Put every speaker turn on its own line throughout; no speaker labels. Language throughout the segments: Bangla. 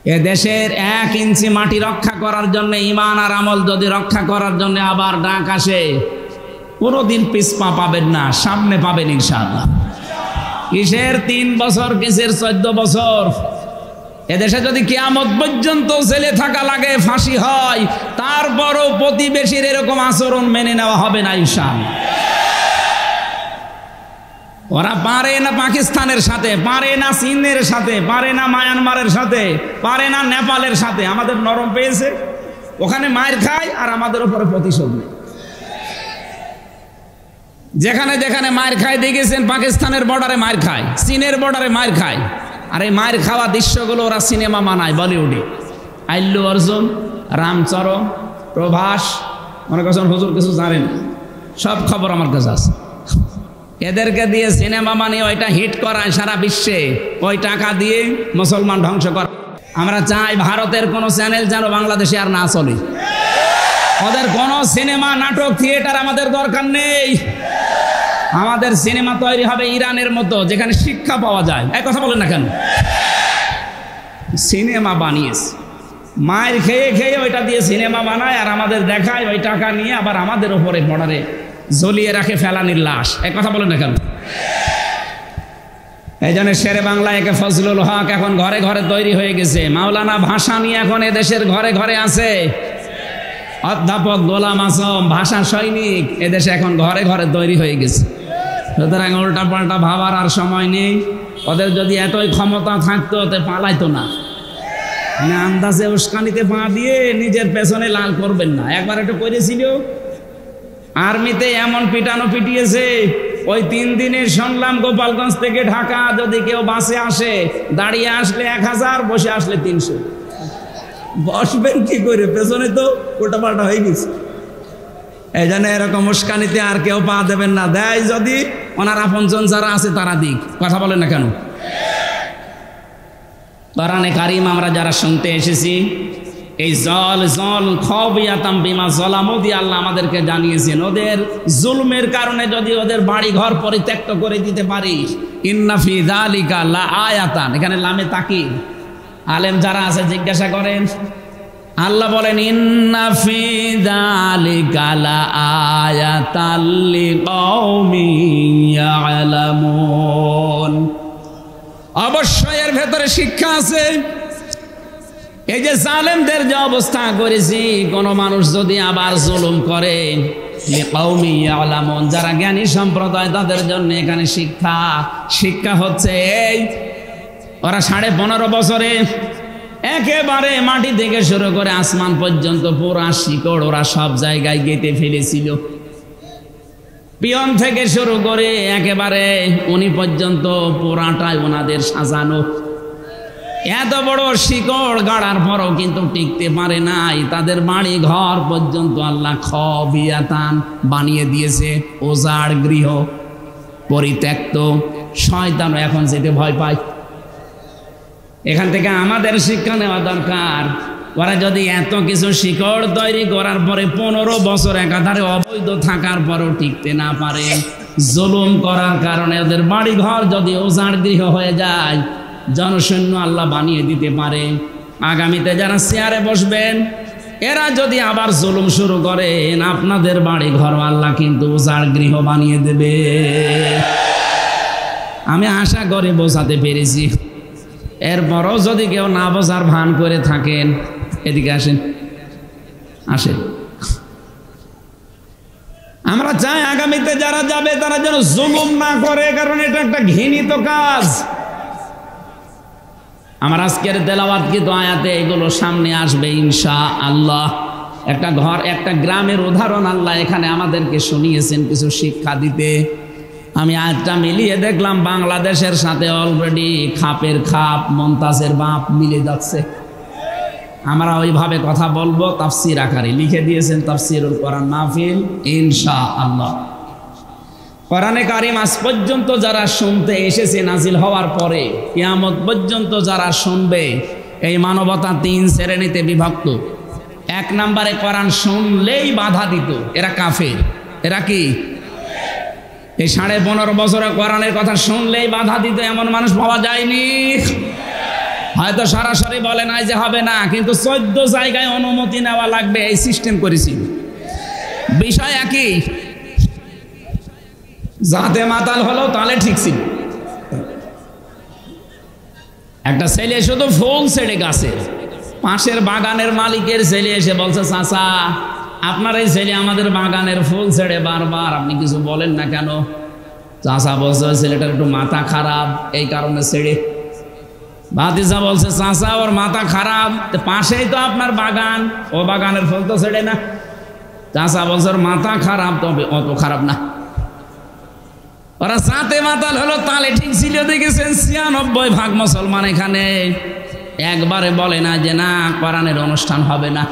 এ দেশের 1 ইঞ্চি মাটি রক্ষা করার জন্য, ঈমান আর আমল যদি রক্ষা করার জন্য আবার ডাক আসে, কোনোদিন পিছপা পাবেন না, সামনে পাবেন ইনশাআল্লাহ। কিসের 3 বছর, কিসের 14 বছর? এদেশে যদি কিয়ামত পর্যন্ত জেলে থাকা লাগে, ফাঁসি হয়, তারপরও প্রতিবেশীর এরকম আচরণ মেনে নেওয়া হবে না ইনশাআল্লাহ। ওরা পারে না পাকিস্তানের সাথে, পারে না চীনের সাথে, পারে না মায়ানমারের সাথে, পারে না নেপালের সাথে। আমাদের নরম পেয়েছে, ওখানে মায়ের খায় আর আমাদের উপরে প্রতিশোধ নেই। যেখানে যেখানে মায়ের খায় দেখেছেন, পাকিস্তানের বর্ডারে মায়ের খায়, চীনের বর্ডারে মায়ের খায়। আর এই মায়ের খাওয়া দৃশ্যগুলো ওরা সিনেমা বানায় বলিউডে। আল্লু অর্জুন, রামচরণ, প্রভাস, মনে করছেন হুজুর কিছু জানেন, সব খবর আমার কাছে আছে। এদেরকে দিয়ে সিনেমা বানিয়ে ওইটা হিট করায় সারা বিশ্বে, ওই টাকা দিয়ে মুসলমান ধ্বংস করা। আমরা চাই ভারতের কোনো চ্যানেল যেন বাংলাদেশে আর না চলে। ওদের কোনো সিনেমা, নাটক, থিয়েটার আমাদের দরকার নেই। আমাদের সিনেমা তৈরি হবে ইরানের মতো, যেখানে শিক্ষা পাওয়া যায়। এক কথা বলেন না কেন? সিনেমা বানিয়েছে, মায়ের খেয়ে খেয়ে ওইটা দিয়ে সিনেমা বানায় আর আমাদের দেখায়, ওই টাকা নিয়ে আবার আমাদের উপরে বর্ডারে ঝুলিয়ে রাখে ফেলানির লাশ। এক কথা বলেন না কেন? এই জন্য শেরে বাংলা একে ফজলুল হক এখন ঘরে ঘরে তৈরি হয়ে গেছে। মাওলানা ভাসানী এখন এদেশের ঘরে ঘরে আছে। অধ্যাপক গোলাম আজম, ভাষা সৈনিক, এদেশে এখন ঘরে ঘরে তৈরি হয়ে গেছে। সুতরাং উল্টা পাল্টা ভাবার আর সময় নেই। ওদের যদি এতই ক্ষমতা থাকতো তো পালাইতো না। মানে আন্দাজে উস্কানিতে পা দিয়ে নিজের পেছনে লাল করবেন না। একবার একটু করেছিল, আর্মিতে এমন পিটানো পিটিয়েছে, ওই 3 দিনে শুনলাম গোপালগঞ্জ থেকে ঢাকা যদি কেউ বাসে আসে, দাঁড়িয়ে আসলে 1000, বসে আসলে 300। বসবেন কি করে? পেছনে তো উল্টা পাল্টা হয়ে গেছে। এই জন্য এরকম উস্কানিতে আর কেউ পা দেবেন না। দেয় যদি ওনার আপনজন যারা আছে তারা দিক। কথা বলেন না কেন? কোরআনে কারিম আমরা যারা শুনতে এসেছি, এই জল খবিয়াতাম বিমা জলামু দিয়ে আল্লাহ আমাদেরকে জানিয়েছেন, ওদের জুলমের কারণে যদি ওদের বাড়ি ঘর পরিত্যক্ত করে দিতে পারি, ইন্না ফি যালিকা লা আয়াতান, এখানে লামে তাকিদ। আলেম যারা আছে জিজ্ঞাসা করেন, আল্লাহ বলেন ইন্না ফি যালিকা লা আয়াতাল লিকাউমিন ইয়ালামুন, অবশ্যই এর ভেতরে শিক্ষা আছে। এই যে জালেমদের যে অবস্থা করেছি, কোন মানুষ যদি আবার জুলুম করে, লিকাউমিন ইয়ালামুন, যারা জ্ঞানী সম্প্রদায় তাদের জন্য এখানে শিক্ষা হচ্ছে এই, ওরা 15.5 বছরে একেবারে মাটি থেকে শুরু করে আসমান পর্যন্ত পুরা শিকড় ওরা সব জায়গায় গেঁথে ফেলেছিল। পিয়ন থেকে শুরু করে একেবারে উনি পর্যন্ত পুরাটাই ওনাদের সাজানো। এত বড় শিকড় গাড়ার পরও কিন্তু টিকতে পারে নাই। তাদের বাড়ি ঘর পর্যন্ত আল্লাহ খবিয়াতান বানিয়ে দিয়েছে, ওজাড় গৃহ, পরিত্যক্ত। শয়তানও এখন যেতে ভয় পায়। এখান থেকে আমাদের শিক্ষা নেওয়া দরকার। ওরা যদি এত কিছু শিকড় তৈরি করার পরে 15 বছর একাধারে অবৈধ থাকার পরও টিকতে না পারে, জুলুম করার কারণে ওদের বাড়ি ঘর যদি ওজাড় গৃহ হয়ে যায়, জনশূন্য আল্লাহ বানিয়ে দিতে পারে। আগামীতে যারা চেয়ারে বসবেন, এরা যদি আবার জুলুম শুরু করেন, আপনাদের বাড়ি ঘর আল্লাহ কিন্তু ওজাড় গৃহ বানিয়ে দেবে। আমি আশা করে বোঝাতে পেরেছি। এরপরও যদি কেউ না বোঝার ভান করে থাকেন, এদিকে আসেন। আমরা চাই আগামীতে যারা যাবে তারা যেন জুলুম না করে, কারণ এটা একটা ঘৃণিত কাজ। আমার আজকের তেলাওয়াতকৃত আয়াতে এগুলো সামনে আসবে ইনশাআল্লাহ। একটা গ্রামের উদাহরণ আল্লাহ এখানে আমাদেরকে শুনিয়েছেন কিছু শিক্ষা দিতে। আমি আয়াতটা মিলিয়ে দেখলাম বাংলাদেশের সাথে অলরেডি খাপের খাপ, মমতাজের বাপ মিলে যাচ্ছে। আমরা ওইভাবে কথা বলবো, তাফসির আকারে লিখে দিয়েছেন তাফসিরুল কোরআন মাহফিল ইনশাআল্লাহ। কোরআনে কারিম আজ পর্যন্ত যারা শুনতে এসেছে নাজিল হওয়ার পরে, কিয়ামত পর্যন্ত যারা শুনবে, এই মানবতা 3 শ্রেণীতে বিভক্ত। 1 নম্বরে কোরআন শুনলেই বাধা দিত, এরা কাফের। এরা কি? এই 15.5 বছরে কোরআনের কথা শুনলেই বাধা দিত এমন মানুষ পাওয়া যায়নি। হয়তো সরাসরি বলে নাই যে হবে না, কিন্তু 14 জায়গায় অনুমতি নেওয়া লাগবে এই সিস্টেম করেছি। বিষয় একই, যাতে মাতাল হলো তাহলে ঠিক ছিল। একটা ছেলে শুধু ফুল ছেড়ে গাছের, পাশের বাগানের মালিকের ছেলে এসে বলছে, চাচা আপনার এই ছেলে আমাদের বাগানের ফুল ছেড়ে বারবার, আপনি কিছু বলেন না কেন? চাচা বলছে ছেলেটার একটু মাথা খারাপ, এই কারণে ছেড়ে। ভাতিজা বলছে, চাচা ওর মাথা খারাপ, পাশেই তো আপনার বাগান, ও বাগানের ফুল তো ছেড়ে না। চাচা বলছে ওর মাথা খারাপ, তবে অত খারাপ না। ওরা সাথে মাতাল হলো, তাহলে ঠিক ছিল। দেখেছেন 96% মুসলমান এখানে একবারে বলে না যে না কোরআনের অনুষ্ঠান হবে না,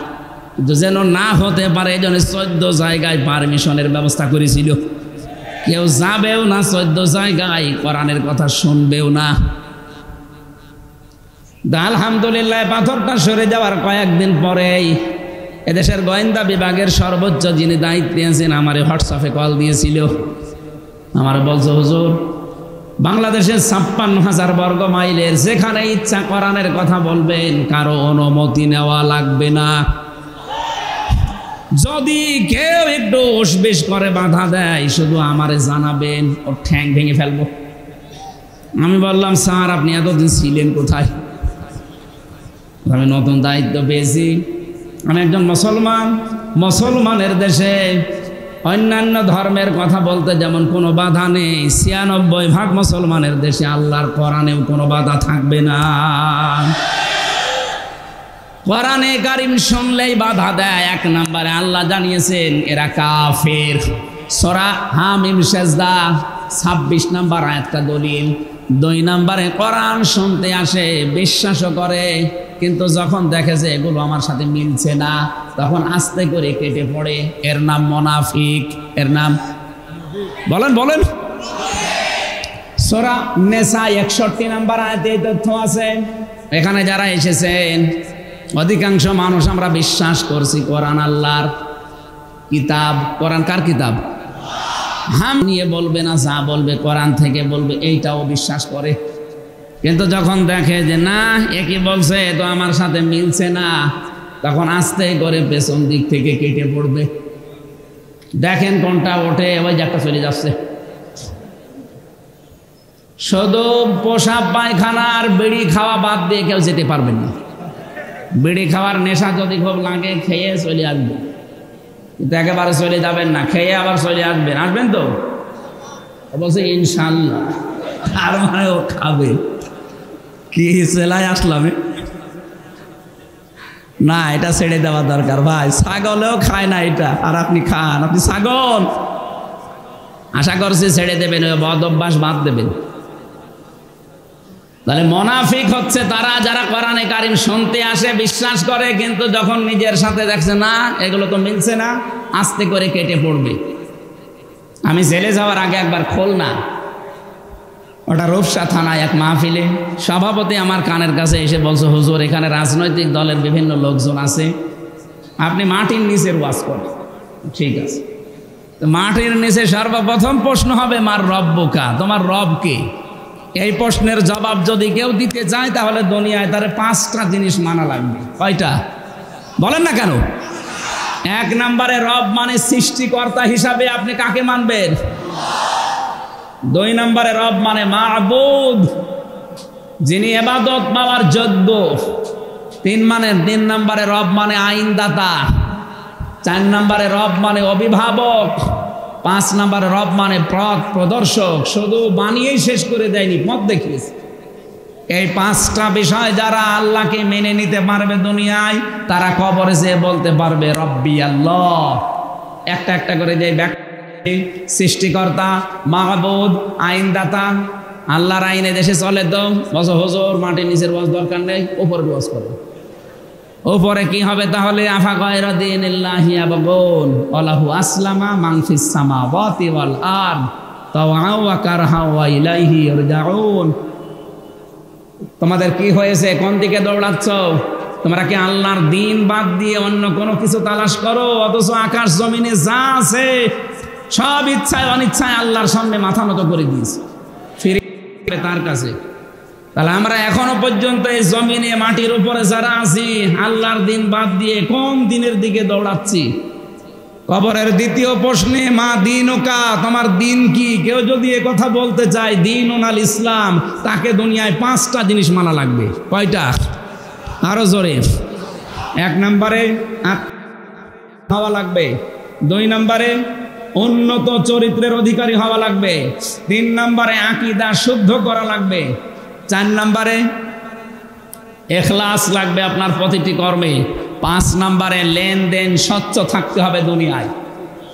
কিন্তু যেন না হতে পারে এই জন্য 14 জায়গায় পারমিশনের ব্যবস্থা করেছিল। কেউ যাবেও না 14 জায়গায়, কোরআনের কথা শুনবেও না। আলহামদুলিল্লাহ পাথরটা সরে যাওয়ার কয়েকদিন পরেই এদেশের গোয়েন্দা বিভাগের সর্বোচ্চ যিনি দায়িত্বে আছেন আমারে হোয়াটসঅ্যাপে কল দিয়েছিল। আমার বলছে, হুজুর বাংলাদেশের 56,000 বর্গ মাইলের যেখানে ইচ্ছা কোরআনের কথা বলবেন, কারো অনুমতি নেওয়া লাগবে না। যদি কেউ একটু উসবিস করে বাধা দেয় শুধু আমারে জানাবেন, ওর ঠ্যাং ভেঙে ফেলবো। আমি বললাম, স্যার আপনি এতদিন ছিলেন কোথায়? আমি নতুন দায়িত্ব পেয়েছি, আমি একজন মুসলমান, মুসলমানের দেশে অন্যান্য ধর্মের কথা বলতে যেমন কোনো বাধা নেই, 96% মুসলমানের দেশে আল্লাহর কোরআনেও কোনো বাধা থাকবে না। কোরআনে কারিম শুনলেই বাধা দেয়। 1 নম্বরে আল্লাহ জানিয়েছেন এরা কাফের, সূরা হামিম সেজদা 26 নম্বর আয়াতটা দলিল। 2 নম্বরে কোরআন শুনতে আসে, বিশ্বাসও করে, কিন্তু যখন দেখে যে এগুলো আমার সাথে মিলছে না, তখন আস্তে করে কেটে পড়ে। এর নাম মুনাফিক। এর নাম বলেন বলেন। সূরা নিসা 61 নম্বর আয়াতে এই তথ্য আছে। এখানে যারা এসেছেন অধিকাংশ মানুষ আমরা বিশ্বাস করছি কোরআন আল্লাহর কিতাব। কোরআন কার কিতাব? হাম নিয়ে বলবে না, যা বলবে কোরআন থেকে বলবে, এইটাও বিশ্বাস করে। কিন্তু যখন দেখে যে না একই বলছে, তো আমার সাথে মিলছে না, তখন আস্তে করে পেছন দিক থেকে কেটে পড়বে। দেখেন কোনটা ওঠে, ওই যে একটা চলে যাচ্ছে। শুধু পোশাক পায়খানা আর বিড়ি খাওয়া বাদ দিয়ে কেউ যেতে পারবেন না। বিড়ি খাওয়ার নেশা যদি খুব লাগে, খেয়ে চলে আসবেন, কিন্তু একেবারে চলে যাবেন না, খেয়ে আবার চলে আসবেন। আসবেন তো? বলছে ইনশাল্লাহ। তার মানে ও খাবে। কি সেলাই আসলাম না, এটা ছেড়ে দেওয়া দরকার ভাই। ছাগলেও খায় না এটা, আর আপনি খান। আপনি ছাগল, আশা করছি ছেড়ে দেবেন, ওই বদ অভ্যাস বাদ দেবেন। তাহলে মুনাফিক হচ্ছে তারা যারা কোরআনে কারিম শুনতে আসে, বিশ্বাস করে, কিন্তু যখন নিজের সাথে দেখছে না এগুলো তো মিলছে না, আস্তে করে কেটে পড়বে। আমি জেলে যাওয়ার আগে একবার খুলনা, ওটা রূপসা থানায় এক মাহফিলে সভাপতি আমার কানের কাছে এসে বলছে, হুজুর এখানে রাজনৈতিক দলের বিভিন্ন লোকজন আছে, আপনি মাটির নিচের ওয়াজ করেন। ঠিক আছে, তো মাটির নিচে সর্বপ্রথম প্রশ্ন হবে মার রব্বুকা, তোমার রব কে? এই প্রশ্নের জবাব যদি কেউ দিতে চায় তাহলে দুনিয়ায় তার 5টা জিনিস মানা লাগবে। কয়টা বলেন না কেন? 1 নম্বরে রব মানে সৃষ্টিকর্তা হিসাবে আপনি কাকে মানবেন? 2 নম্বরে রব মানে মাবুদ, যিনি ইবাদত পাওয়ার যোগ্য। 3 নম্বরে রব মানে আইনদাতা। 4 নম্বরে রব মানে অভিভাবক। 5 নম্বরে রব মানে পথ প্রদর্শক, শুধু বানিয়েই শেষ করে দেয়নি, পথ দেখিয়েছে। এই 5টা বিষয় যারা আল্লাহকে মেনে নিতে পারবে দুনিয়ায়, তারা কবরে যেয়ে বলতে পারবে রব্বি আল্লাহ। একটা একটা করে যে ব্যক্তি সৃষ্টিকর্তা, মাহবুদ, আইনদাতা, আল্লাহর আইনে দেশে চলে তো বস হুজুর মাটির নিচের ওয়াজ দরকার নেই, উপরে ওয়াজ করো। উপরে কি হবে তাহলে? আফা গায়রা দীনিল্লাহি ইয়াবগুন ওয়ালাহু আসলামা মান ফিস সামাওয়াতি ওয়াল আরদ তাওআ ওয়া কারহা ওয়া ইলাইহি ইরজাউন। তোমাদের কি হয়েছে? কোন দিকে দৌড়াচ্ছ? তোমরা কি আল্লাহর দ্বীন বাদ দিয়ে অন্য কোনো কিছু তালাশ করো? অথচ আকাশ জমিনে যা আছে সব ইচ্ছায় অনিচ্ছায় আল্লাহর সামনে মাথা নত করে দিয়েছে, ফিরে তার কাছে। তাহলে আমরা এখনো পর্যন্ত এই জমিনে মাটির উপরে যারা আছি আল্লাহর দিন বাদ দিয়ে কোন দিনের দিকে দৌড়াচ্ছি? কবরের দ্বিতীয় প্রশ্নে মা দীনুকা, তোমার দিন কি? কেউ যদি এ কথা বলতে চায় দীনুন আল ইসলাম, তাকে দুনিয়ায় 5টা জিনিস মানা লাগবে। কয়টা? আরো জোরে। 1 নম্বরে হওয়া লাগবে, 2 নম্বরে উন্নত চরিত্রের অধিকারী হওয়া লাগবে, 3 নম্বরে আকীদা শুদ্ধ করা লাগবে, 4 নম্বরে ইখলাস লাগবে আপনার প্রতিটি কর্মে, 5 নম্বরে লেনদেন স্বচ্ছ থাকতে হবে দুনিয়ায়।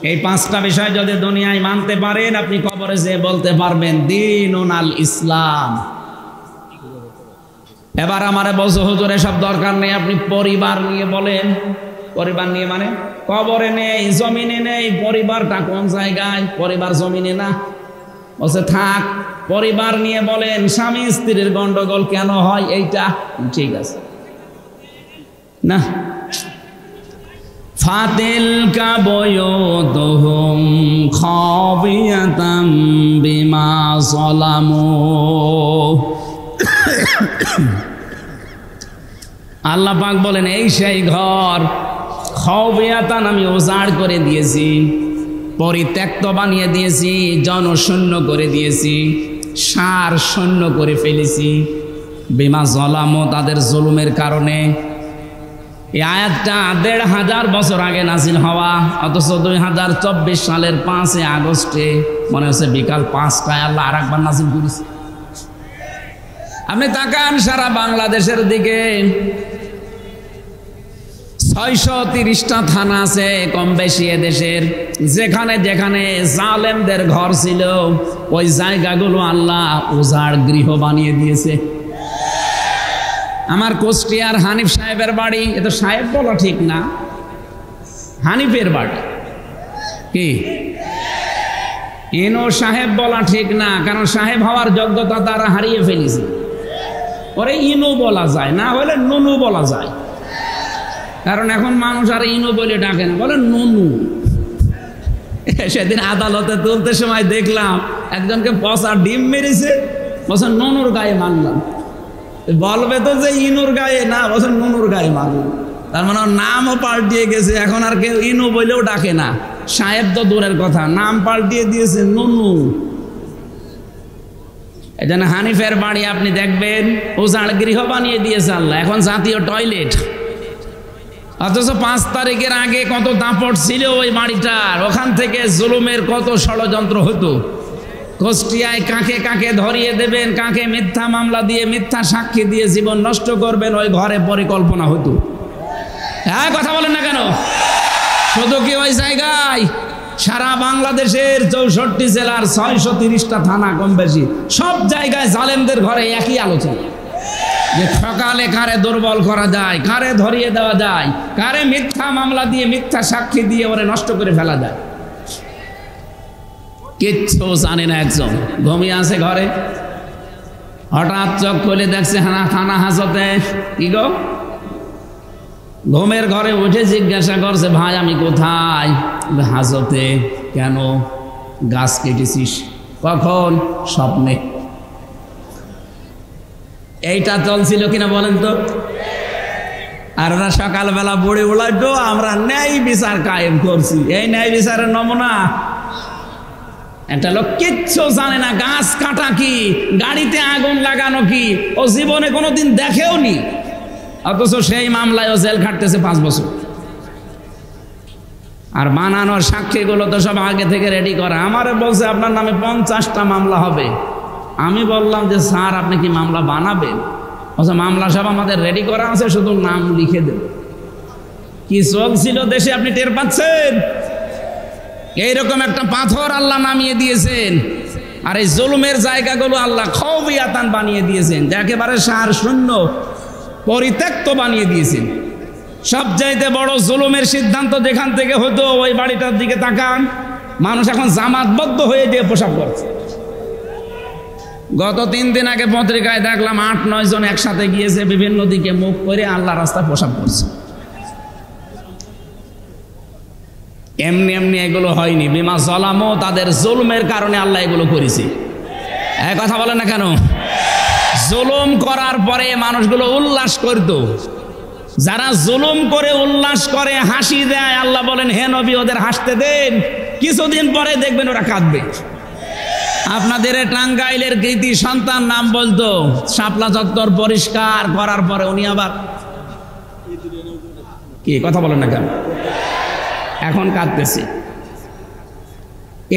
এই 5টা বিষয় যদি দুনিয়ায় মানতে পারেন, আপনি কবরে যেয়ে বলতে পারবেন দীনুন আল ইসলাম। এবার আমারে বলছো হুজুর এসব দরকার নেই, আপনি পরিবার নিয়ে বলেন। পরিবার নিয়ে মানে কবরে নেই, জমিনে নেই, পরিবারটা কোন জায়গায়? পরিবার জমিনে না। বলছে থাক, পরিবার নিয়ে বলেন। স্বামী স্ত্রীর গন্ডগোল কেন হয়? এইটা ঠিক আছে না। ফাতিলকা বুয়ুতুহুম খাবিয়াতাম বিমা যালামু। আল্লাহ পাক বলেন এই সেই ঘর, খাবিয়াতান আমি উজাড় করে দিয়েছি, পরিত্যক্ত বানিয়ে দিয়েছি, জনশূন্য করে দিয়েছি, সার শূন্য করে ফেলেছি। বিমা যালামু, তাদের জুলুমের কারণে। এই আয়াতটা 1500 বছর আগে নাজিল হওয়া, অথচ 2024 সালের 5 আগস্টে মনে হচ্ছে বিকাল 5টায় আল্লাহ আর একবার নাজিল করেছে। আপনি তাকান সারা বাংলাদেশের দিকে, 630টা থানা আছে কম বেশি এদেশের। যেখানে যেখানে জালেমদের ঘর ছিল ওই জায়গাগুলো আল্লাহ উজাড় গৃহ বানিয়ে দিয়েছে। আমার কুষ্টিয়ার হানিফ সাহেবের বাড়ি, এ তো সাহেব বলা ঠিক না, হানিফের বাড়ি। কি এনো সাহেব বলা ঠিক না, কারণ সাহেব হওয়ার যোগ্যতা তারা হারিয়ে ফেলেছে। ওরে ইনু বলা যায়, না হলে নুনু বলা যায়, কারণ এখন মানুষ আর ইনু বলে ডাকে না, বলে নুনু। সেদিন আদালতে তুলতে সময় দেখলাম একজনকে পচা ডিম মেরেছে, বলছে নুনুর গায়ে মারলাম। বলবে তো যে ইনুর গায়ে না, বলছে নুনুর গায়ে মারলাম। তার মানে নামও পাল্টিয়ে গেছে, এখন আর কেউ ইনু বলেও ডাকে না। সাহেব তো দূরের কথা, নাম পাল্টিয়ে দিয়েছে নুনু। এই জন্য হানিফের বাড়ি আপনি দেখবেন উজাড় গৃহ বানিয়ে দিয়েছে আল্লাহ, এখন জাতীয় টয়লেট। অথচ 5 তারিখের আগে কত দাপট ছিল ওই বাড়িটার, ওখান থেকে জুলুমের কত ষড়যন্ত্র হতো। কুষ্টিয়ায় কাকে কাকে ধরিয়ে দেবেন, কাকে মিথ্যা মামলা দিয়ে মিথ্যা সাক্ষী দিয়ে জীবন নষ্ট করবেন, ওই ঘরে পরিকল্পনা হতো। হ্যাঁ, কথা বলেন না কেন? শুধু কি ওই জায়গায়, সারা বাংলাদেশের 64 জেলার 630টা থানা কম বেশি সব জায়গায় জালেমদের ঘরে একই আলোচনা, যে সকালে কারে দুর্বল করা যায়, কারে ধরিয়ে দেওয়া যায়, কারে মিথ্যা মামলা দিয়ে মিথ্যা সাক্ষী দিয়ে ওরে নষ্ট করে ফেলা যায়। কিচ্ছু জানে না, একজন ঘুমিয়ে আছে ঘরে, হঠাৎ চোখ খুলে দেখছে থানা হাজতে। কি গো? ঘুমের ঘরে উঠে জিজ্ঞাসা করছে ভাই আমি কোথায়? হাজতে। কেন? গাছ কেটেছিস? কখন? স্বপ্নে। এইটা চলছিল কিনা বলেন তো? আর ওরা সকালবেলা বুড়ি উড়াইতো, আমরা ন্যায় বিচার কায়েম করছি। এই ন্যায় বিচারের নমুনা। একটা লোক কিচ্ছু জানে না, গাছ কাটা কি, গাড়িতে আগুন লাগানো কি, ও জীবনে কোনোদিন দেখেও নি, অথচ সেই মামলায় ও জেল খাটতেছে 5 বছর। আর বানানোর সাক্ষীগুলো তো সব আগে থেকে রেডি করা। আমারে বলছে আপনার নামে 50টা মামলা হবে। আমি বললাম যে স্যার আপনি কি মামলা বানাবেন? বলছে মামলা সব আমাদের রেডি করা আছে, শুধু নাম লিখে দেব। কি চলছিল দেশে আপনি টের পাচ্ছেন? এইরকম একটা পাথর আল্লাহ নামিয়ে দিয়েছেন, আর এই জুলুমের জায়গাগুলো আল্লাহ খাবিয়াতান বানিয়ে দিয়েছেন, যে একেবারে সার শূন্য পরিত্যক্ত বানিয়ে দিয়েছেন। সবচাইতে বড় জুলুমের সিদ্ধান্ত যেখান থেকে হতো, ওই বাড়িটার দিকে তাকান, মানুষ এখন জামাতবদ্ধ হয়ে দিয়ে প্রসাব করছে। গত 3 দিন আগে পত্রিকায় দেখলাম 8-9 জন একসাথে গিয়েছে বিভিন্ন দিকে মুখ করে আল্লাহ রাস্তায় প্রসাব করছে। এমনি এমনি এগুলো হয়নি, বিমা যালামু, তাদের জুলুমের কারণে আল্লাহ এগুলো করেছে। এক কথা বলেন না কেন? জুলুম করার পরে মানুষগুলো উল্লাস করত। যারা জুলুম করে উল্লাস করে হাসি দেয়, আল্লাহ বলেন হে নবী ওদের হাসতে দেন, কিছুদিন পরে দেখবেন ওরা কাঁদবে। আপনাদের টাঙ্গাইলের কৃতি সন্তান নাম বলতো, শাপলা চত্বর পরিষ্কার করার পরে উনি আবার কি কথা বলেন না কেন, এখন কাঁদতেছি।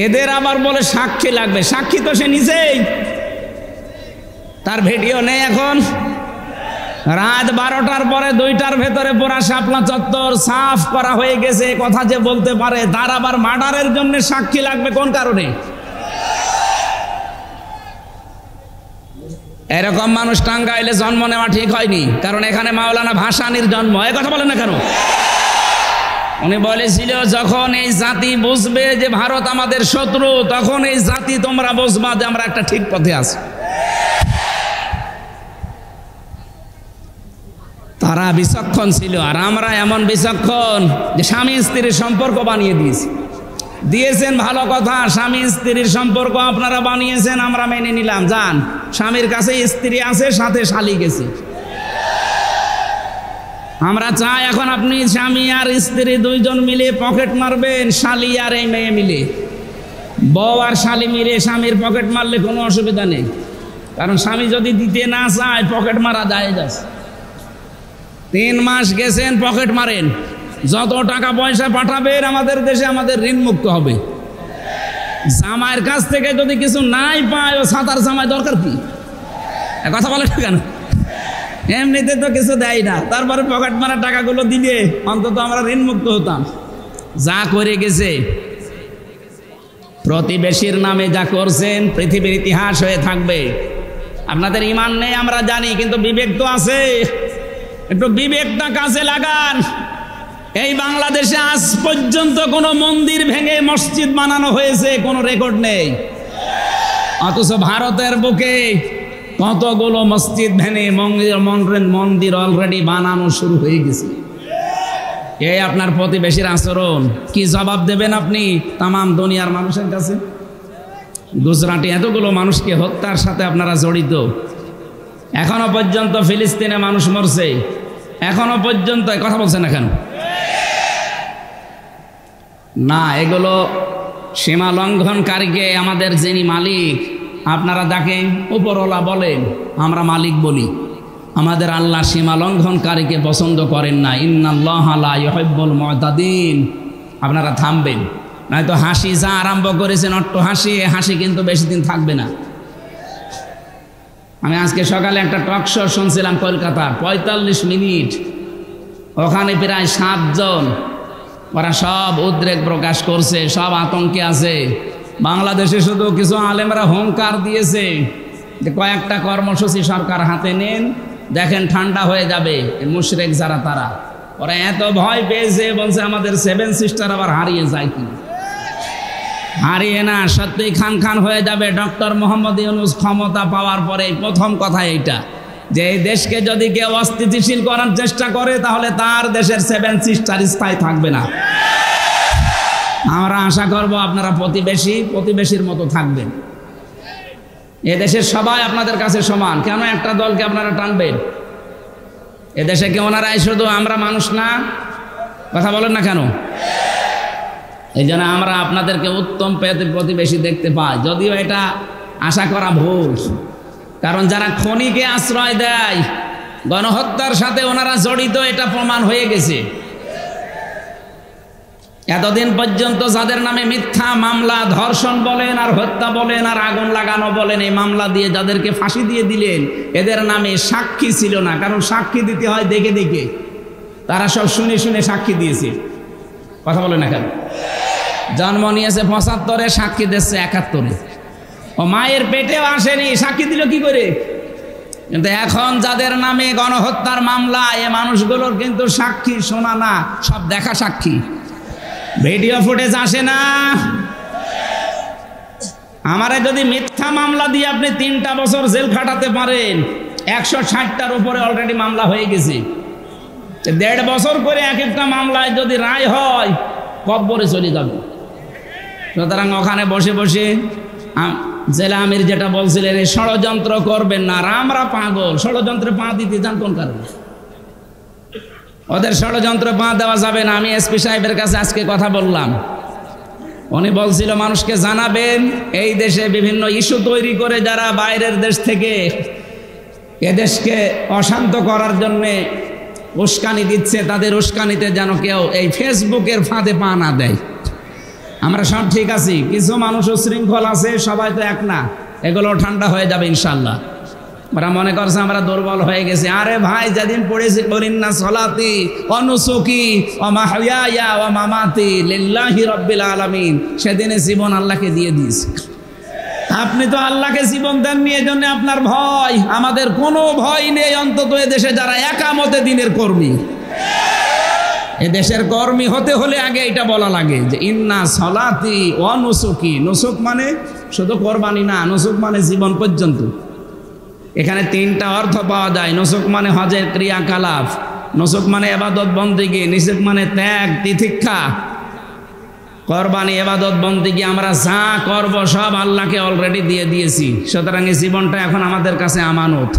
এদের আবার বলে সাক্ষী লাগবে, সাক্ষী তো সে নিজেই, তার ভিডিও নেই। এখন রাত 12টার পরে 2টার ভেতরে পুরা শাপলা চত্বর সাফ করা হয়ে গেছে, কথা যে বলতে পারে তার আবার মার্ডারের জন্য সাক্ষী লাগবে কোন কারণে? এরকম মানুষ টাঙ্গাইলে জন্ম নেওয়া ঠিক হয়নি, কারণ এখানে মাওলানা ভাসানীর জন্ম। এ কথা বলেন না কেন? উনি বলেছিল যখন এই জাতি বুঝবে যে ভারত আমাদের শত্রু, তখন এই জাতি তোমরা বুঝবা যে আমরা একটা ঠিক পথে আছি। তারা বিচক্ষণ ছিল, আর আমরা এমন বিচক্ষণ যে স্বামী স্ত্রীর সম্পর্ক বানিয়ে দিয়েছেন। ভালো কথা, স্বামী স্ত্রীর সম্পর্ক আপনারা বানিয়েছেন, আমরা মেনে নিলাম। যান, স্বামীর কাছে স্ত্রী আছে, সাথে শালি গেছে। আমরা চাই এখন আপনি স্বামী আর স্ত্রী দুইজন মিলে পকেট মারবেন, শালি আর এই মেয়ে মিলে, বউ আর শালি মিলে স্বামীর পকেট মারলে কোনো অসুবিধা নেই, কারণ স্বামী যদি দিতে না চায় পকেট মারা যায়। 3 মাস গেছেন, পকেট মারেন, যত টাকা পয়সা পাঠাবেন আমাদের দেশে আমাদের ঋণ মুক্ত হবে। জামাইয়ের কাছ থেকে যদি কিছু নাই পায়, ও সাতার জামাই দরকার কি? কথা বলে কেন? এমনিতে তো কিছু দেয় না, তারপরে পকেট মারা টাকাগুলো দিলে অন্তত আমরা ঋণ মুক্ত হতাম। যা করে গেছে, প্রতিবেশীর নামে যা করছেন পৃথিবীর ইতিহাস হয়ে থাকবে। আপনাদের ঈমান নেই আমরা জানি, কিন্তু বিবেক তো আছে, একটু বিবেকটা কাজে লাগান। এই বাংলাদেশে আজ পর্যন্ত কোনো মন্দির ভেঙে মসজিদ বানানো হয়েছে কোনো রেকর্ড নেই, অথচ ভারতের বুকে কতগুলো মসজিদ ভেঙে মন্দির অলরেডি বানানো শুরু হয়ে গেছে। এই আপনার প্রতিবেশীর আচরণ কি জবাব দেবেন আপনি তামাম দুনিয়ার মানুষের কাছে? গুজরাটে এতগুলো মানুষকে হত্যার সাথে আপনারা জড়িত, এখনো পর্যন্ত ফিলিস্তিনে মানুষ মরছে, এখনো পর্যন্ত কথা বলছেন না কেন? না, এগুলো সীমা লঙ্ঘনকারীকে আমাদের যিনি মালিক আপনারা দেখেন, উপরওয়ালা বলেন, আমরা মালিক বলি। আমাদের আল্লাহ সীমা লঙ্ঘনকারীকে পছন্দ করেন না। ইন্নাল্লাহা লা ইউহিব্বুল মুতাদিন। আপনারা থামবেন, নয়তো হাসি যা আরম্ভ করেছেন অট্ট হাসি, হাসি কিন্তু বেশি দিন থাকবে না। আমি আজকে সকালে একটা টক শো শুনছিলাম কলকাতার, 45 মিনিট, ওখানে প্রায় 7 জন, ওরা সব উদ্রেক প্রকাশ করছে, সব আতঙ্কে আছে। বাংলাদেশে শুধু কিছু আলেমরা হুঙ্কার দিয়েছে যে কয়েকটা কর্মসূচি সরকার হাতে নেন, দেখেন ঠান্ডা হয়ে যাবে। মুশরিক যারা তারা, ওরা এত ভয় পেয়েছে, বলছে আমাদের 7 সিস্টার আবার হারিয়ে যায় কি? হারিয়ে না, সত্যি খান খান হয়ে যাবে। ডক্টর মোহাম্মদ ইউনূস ক্ষমতা পাওয়ার পরে প্রথম কথা এইটা, যে এই দেশকে যদি কেউ অস্থিতিশীল করার চেষ্টা করে তাহলে তার দেশের 7 সিস্টার স্থায়ী থাকবে না। আমরা আশা করব আপনারা প্রতিবেশীর মতো থাকবেন। এদেশের সবাই আপনাদের কাছে সমান, কেন একটা দলকে আপনারা টানবেন? এদেশে কি ওনারাই শুধু আমরা মানুষ না? কথা বলেন না কেন? এই জন্য আমরা আপনাদেরকে উত্তম প্রতিবেশী দেখতে পাই, যদিও এটা আশা করা ভুল, কারণ যারা খনিকে আশ্রয় দেয়, গণহত্যার সাথে ওনারা জড়িত, এটা প্রমাণ হয়ে গেছে। এতদিন পর্যন্ত যাদের নামে মিথ্যা মামলা, ধর্ষণ বলেন আর হত্যা বলেন আর আগুন লাগানো বলেন, এই মামলা দিয়ে যাদেরকে ফাঁসি দিয়ে দিলেন, এদের নামে সাক্ষী ছিল না, কারণ সাক্ষী দিতে হয় দেখে দেখে। তারা সব শুনে শুনে সাক্ষী দিয়েছে। কথা বলে না কেন? জন্ম নিয়েছে 75-এ, সাক্ষী দিচ্ছে 71-এ। ও মায়ের পেটেও আসেনি, সাক্ষী দিল কি করে? কিন্তু এখন যাদের নামে গণহত্যার মামলা, এ মানুষগুলোর কিন্তু সাক্ষী শোনা না, সব দেখা সাক্ষী। ভিডিও ফুটেজ আসে না। আমারে যদি মিথ্যা মামলা দিয়ে আপনি 3টা বছর জেল খাটাতে পারেন, 160টার উপরে অলরেডি মামলা হয়ে গেছে। 1.5 বছর করে এক একটা মামলায় যদি রায় হয়, কব্বরে চলে যাবে। সুতরাং ওখানে বসে বসে জেলা আমির যেটা বলছিলেন, এই ষড়যন্ত্র করবেন না, আর আমরা পাগল, ষড়যন্ত্রে পা দিতে যান কোন কারণে? ওদের ষড়যন্ত্রে পা দেওয়া যাবে না। আমি এসপি সাহেবের কাছে আজকে কথা বললাম, উনি বলছিল মানুষকে জানাবেন এই দেশে বিভিন্ন ইস্যু তৈরি করে যারা বাইরের দেশ থেকে এদেশকে অশান্ত করার জন্যে উস্কানি দিচ্ছে, তাদের উস্কানিতে যেন কেউ এই ফেসবুকের ফাঁদে পা না দেয়। আমরা সব ঠিক আছি, কিছু মানুষ উশৃঙ্খল আছে, সবাই তো এক না, এগুলো ঠান্ডা হয়ে যাবে ইনশাল্লাহ। ওরা মনে করছে আমরা দুর্বল হয়ে গেছি। আরে ভাই, যেদিন পড়েছি ইন্না সলাতি ওয়া নুসুকি ওয়া মাহইয়ায়া ওয়া মামাতি লিল্লাহি রাব্বিল আলামিন, সেদিনে জীবন আল্লাহকে দিয়ে দিয়েছি। আপনি তো আল্লাহকে জীবন দেননি, এজন্য আপনার ভয়। আমাদের কোনো ভয় নেই, অন্তত এ দেশে যারা একামতে দিনের কর্মী, এ দেশের কর্মী হতে হলে আগে এটা বলা লাগে যে ইন্না সলাতি ওয়া নুসুকি। নুসুক মানে শুধু কোরবানি না, নুসুক মানে জীবন পর্যন্ত। এখানে তিনটা অর্থ পাওয়া যায়। নুসুক মানে হজের ক্রিয়াকলাপ, নুসুক মানে ইবাদত বন্দেগী, নুসুক মানে ত্যাগ তিতিক্ষা। কোরবানি ইবাদত বন্দেগী, আমরা যা করব সব আল্লাহকে অলরেডি দিয়ে দিয়েছি। সুতরাং এই জীবনটা এখন আমাদের কাছে আমানত।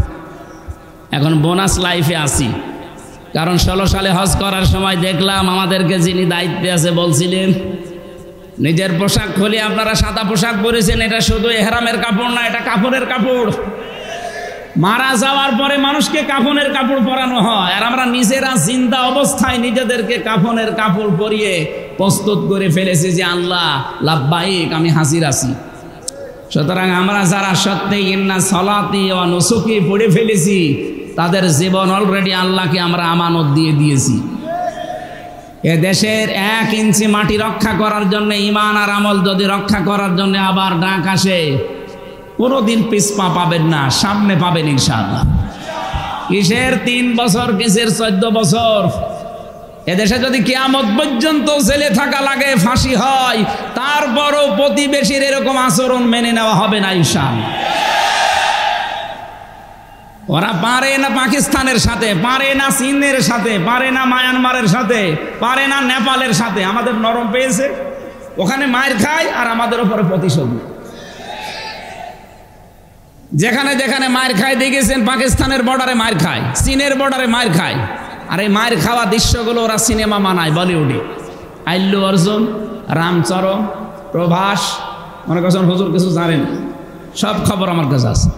এখন বোনাস লাইফে আছি, কারণ 16 সালে হজ করার সময় দেখলাম আমাদেরকে যিনি দায়িত্বে আছে বলছিলেন, নিজের পোশাক খুলে আপনারা সাদা পোশাক পরেছেন, এটা শুধু ইহরামের কাপড় না, এটা কাপড়ের কাপড়। মারা যাওয়ার পরে মানুষকে কাফনের কাপড় পরানো হয়, আর আমরা নিজেরা জিন্দা অবস্থায় নিজেদেরকে কাফনের কাপড় পরিয়ে প্রস্তুত করে ফেলেছি যে আল্লাহ লাব্বাইক, আমি হাজির আছি। সুতরাং আমরা যারা সত্যি ইন্না সলাতি ওয়া নুসুকি পড়ে ফেলেছি, তাদের জীবন অলরেডি আল্লাহকে আমরা আমানত দিয়ে দিয়েছি। এ দেশের 1 ইঞ্চি মাটি রক্ষা করার জন্য, ঈমান আর আমল যদি রক্ষা করার জন্য আবার ডাক আসে, কোনোদিন পিছপা পাবেন না, সামনে পাবেন ইনশাআল্লাহ। কিসের 3 বছর, কিসের 14 বছর? এদেশে যদি কিয়ামত পর্যন্ত জেলে থাকা লাগে, ফাঁসি হয়, তারপরও প্রতিবেশীর এরকম আচরণ মেনে নেওয়া হবে না ইনশাআল্লাহ। ওরা পারে না পাকিস্তানের সাথে, পারে না চীনের সাথে, পারে না মায়ানমারের সাথে, পারে না নেপালের সাথে। আমাদের নরম পেয়েছে, ওখানে মায়ের খায় আর আমাদের উপরে প্রতিশোধ। যেখানে যেখানে মায়ের খায় দেখেছেন, পাকিস্তানের বর্ডারে মায়ের খায়, চীনের বর্ডারে মায়ের খায়। আর এই মায়ের খাওয়া দৃশ্যগুলো ওরা সিনেমা বানায় বলিউডে। আল্লু অর্জুন, রামচরণ, প্রভাস, মনে করছেন হুজুর কিছু জানেন, সব খবর আমার কাছে আছে।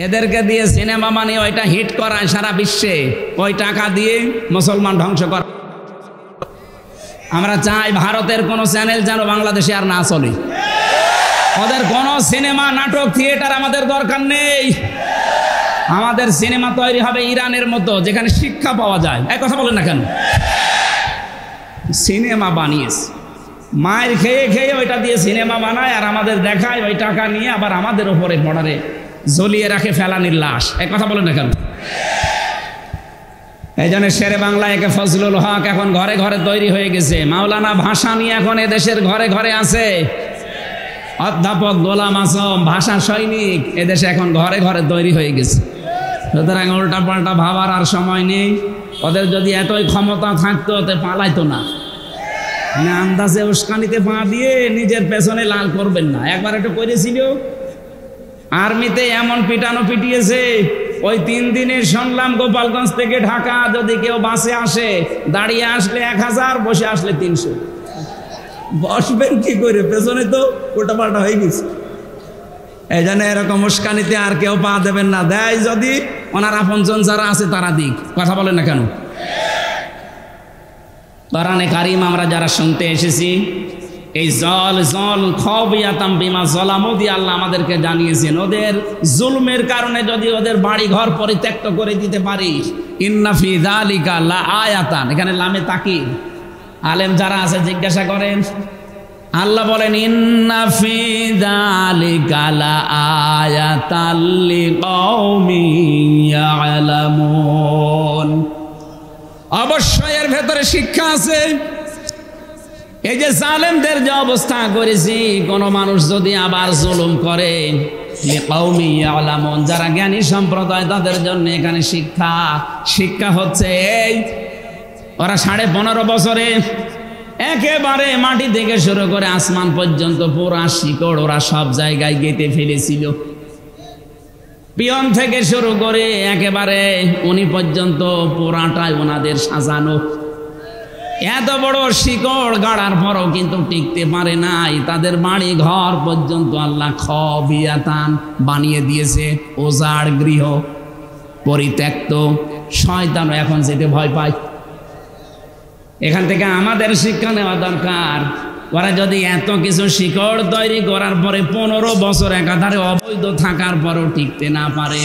এদেরকে দিয়ে সিনেমা বানিয়ে ওইটা হিট করায় সারা বিশ্বে, ওই টাকা দিয়ে মুসলমান ধ্বংস করা। আমরা চাই ভারতের কোনো চ্যানেল যেন বাংলাদেশে আর না চলে। ওদের কোনো সিনেমা, নাটক, থিয়েটার আমাদের দরকার নেই। আমাদের সিনেমা তৈরি হবে ইরানের মতো, যেখানে শিক্ষা পাওয়া যায়। এক কথা বলেন না কেন? সিনেমা বানিয়েছে, মায়ের খেয়ে খেয়ে ওইটা দিয়ে সিনেমা বানায়, আর আমাদের দেখায়, ওই টাকা নিয়ে আবার আমাদের ওপরে বর্ডারে ঝুলিয়ে রাখে ফেলানির লাশ। এক কথা বলেন না কেন? এই জন্য শেরে বাংলা একে ফজলুল হক এখন ঘরে ঘরে তৈরি হয়ে গেছে। মাওলানা ভাসানী এখন এদেশের ঘরে ঘরে আছে। অধ্যাপক গোলাম আজম, ভাষা সৈনিক, এদেশে এখন ঘরে ঘরে তৈরি হয়ে গেছে। সুতরাং উল্টা পাল্টা ভাবার আর সময় নেই। ওদের যদি এতই ক্ষমতা থাকতো, ওতে পালাইতো না। মানে আন্দাজে উস্কানিতে পা দিয়ে নিজের পেছনে লাল করবেন না। একবার একটু করেছিল, আর্মিতে এমন পিটানো পিটিয়েছে, ওই 3 দিনে শুনলাম গোপালগঞ্জ থেকে ঢাকা যদি কেউ বাসে আসে, দাঁড়িয়ে আসলে 1000, বসে আসলে 300। বসবেন কি করে? পেছনে তো উল্টাপাল্টা হয়ে গেছে। এই জন্য এরকম উস্কানিতে আর কেউ পা দেবেন না। দেয় যদি ওনার আপনজন যারা আছে তারা দিক। কথা বলেন না কেন? কোরআনে কারিম আমরা যারা শুনতে এসেছি, এই জল খবিয়াতাম বিমা জলামু দিয়ে আল্লাহ আমাদেরকে জানিয়েছেন, ওদের জুলমের কারণে যদি ওদের বাড়ি ঘর পরিত্যক্ত করে দিতে পারি, ইন্না ফি যালিকা লা আয়াতান, এখানে লামে তাকিদ। আলেম যারা আছে জিজ্ঞাসা করেন, আল্লাহ বলেন ইন্না ফি যালিকা লা আয়াতাল লিকাউমিন ইয়ালামুন, অবশ্যই এর ভেতরে শিক্ষা আছে। এই যে জালেমদের যে অবস্থা করেছি, কোন মানুষ যদি আবার জুলুম করে, লিকাউমিন ইয়ালামুন, যারা জ্ঞানী সম্প্রদায়, তাদের জন্য এখানে শিক্ষা। শিক্ষা হচ্ছে এই, ওরা 15.5 বছরে একেবারে মাটি থেকে শুরু করে আসমান পর্যন্ত পুরা শিকড় ওরা সব জায়গায় গেঁথে ফেলেছিল। পিয়ন থেকে শুরু করে একেবারে উনি পর্যন্ত পুরাটাই ওনাদের সাজানো। এত বড় শিকড় গাড়ার পরও কিন্তু টিকতে পারে নাই। তাদের বাড়ি ঘর পর্যন্ত আল্লাহ খবিয়াতান বানিয়ে দিয়েছে, ওজাড় গৃহ, পরিত্যক্ত। শয়তানও এখন যেতে ভয় পায়। এখান থেকে আমাদের শিক্ষা নেওয়া দরকার। ওরা যদি এত কিছু শিকড় তৈরি করার পরে 15 বছর একাধারে অবৈধ থাকার পরও টিকতে না পারে,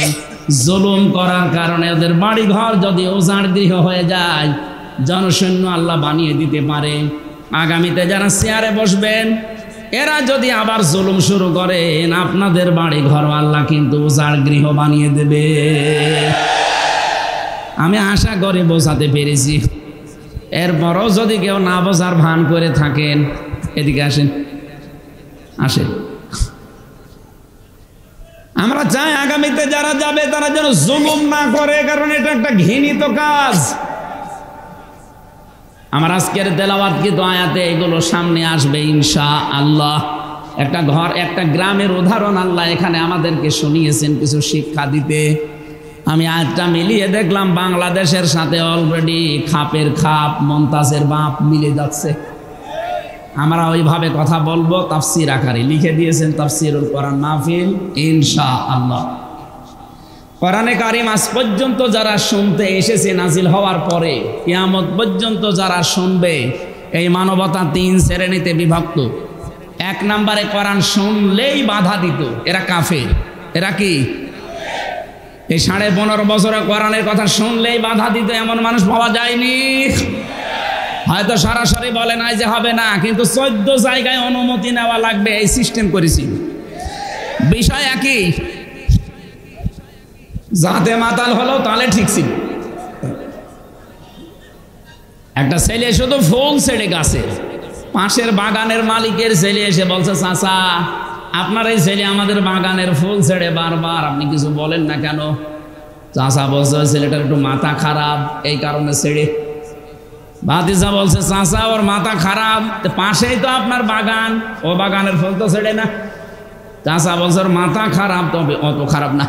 জুলুম করার কারণে ওদের বাড়ি ঘর যদি ওজাড় গৃহ হয়ে যায়, জনসৈন্য আল্লাহ বানিয়ে দিতে পারে। আগামীতে যারা চেয়ারে বসবেন এরা যদি আবার জুলুম শুরু করেন, আপনাদের বাড়ি ঘর আল্লাহ কিন্তু উজাড় গৃহ বানিয়ে দেবে। আমি আশা করি বোঝাতে পেরেছি। এরপরও যদি কেউ না বোঝার ভান করে থাকেন, এদিকে আসেন, আসেন। আমরা চাই আগামীতে যারা যাবে তারা যেন জুলুম না করে, কারণ এটা একটা ঘৃণিত কাজ। আমার আজকের তেলাওয়াতকৃত আয়াতে এগুলো সামনে আসবে ইনশাআল্লাহ। একটা ঘর, একটা গ্রামের উদাহরণ আল্লাহ এখানে আমাদেরকে শুনিয়েছেন কিছু শিক্ষা দিতে। আমি আয়াতটা মিলিয়ে দেখলাম বাংলাদেশের সাথে অলরেডি খাপের খাপ, মমতাজের বাপ মিলে যাচ্ছে। আমরা ওইভাবে কথা বলবো, তাফসির আকারে লিখে দিয়েছেন তাফসিরুল কোরআন মাহফিল ইনশাআল্লাহ। কোরআনে কারিম আজ পর্যন্ত যারা শুনতে এসেছে নাজিল হওয়ার পরে কিয়ামত পর্যন্ত যারা শুনবে, এই মানবতা 3 শ্রেণীতে বিভক্ত। 1 নম্বরে কোরআন শুনলেই বাধা দিত, এরা কাফের। এরা কি? এই 15.5 বছরে কোরআনের কথা শুনলেই বাধা দিত এমন মানুষ পাওয়া যায়নি। হয়তো সরাসরি বলে নাই যে হবে না, কিন্তু 14 জায়গায় অনুমতি নেওয়া লাগবে, এই সিস্টেম করেছি। বিষয় একই, যাতে মাতাল হলো তাহলে ঠিক ছিল। একটা ছেলে শুধু ফুল ছেড়ে গাছের, পাশের বাগানের মালিকের ছেলে এসে বলছে, চাচা আপনার এই ছেলে আমাদের বাগানের ফুল ছেড়ে বারবার, আপনি কিছু বলেন না কেন? চাচা বলছে ছেলেটার একটু মাথা খারাপ, এই কারণে ছেড়ে। ভাতিজা বলছে, চাচা ওর মাথা খারাপ, পাশেই তো আপনার বাগান, ও বাগানের ফুল তো ছেড়ে না। চাচা বলছে ওর মাথা খারাপ, তবে অত খারাপ না।